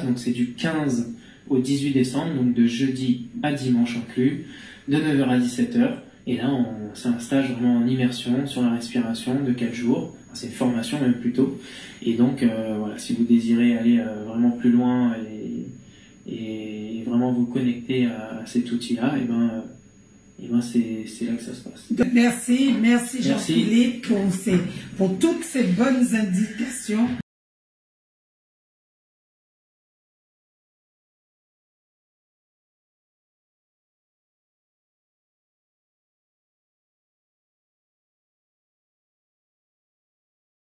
donc c'est du 15 au 18 décembre, donc de jeudi à dimanche inclus, de 9h à 17h. Et là, c'est un stage vraiment en immersion sur la respiration de 4 jours. Enfin, c'est une formation même plutôt. Et donc, voilà, si vous désirez aller vraiment plus loin et vraiment vous connecter à cet outil-là, et ben c'est là que ça se passe. Merci Jean-Philippe pour toutes ces bonnes indications.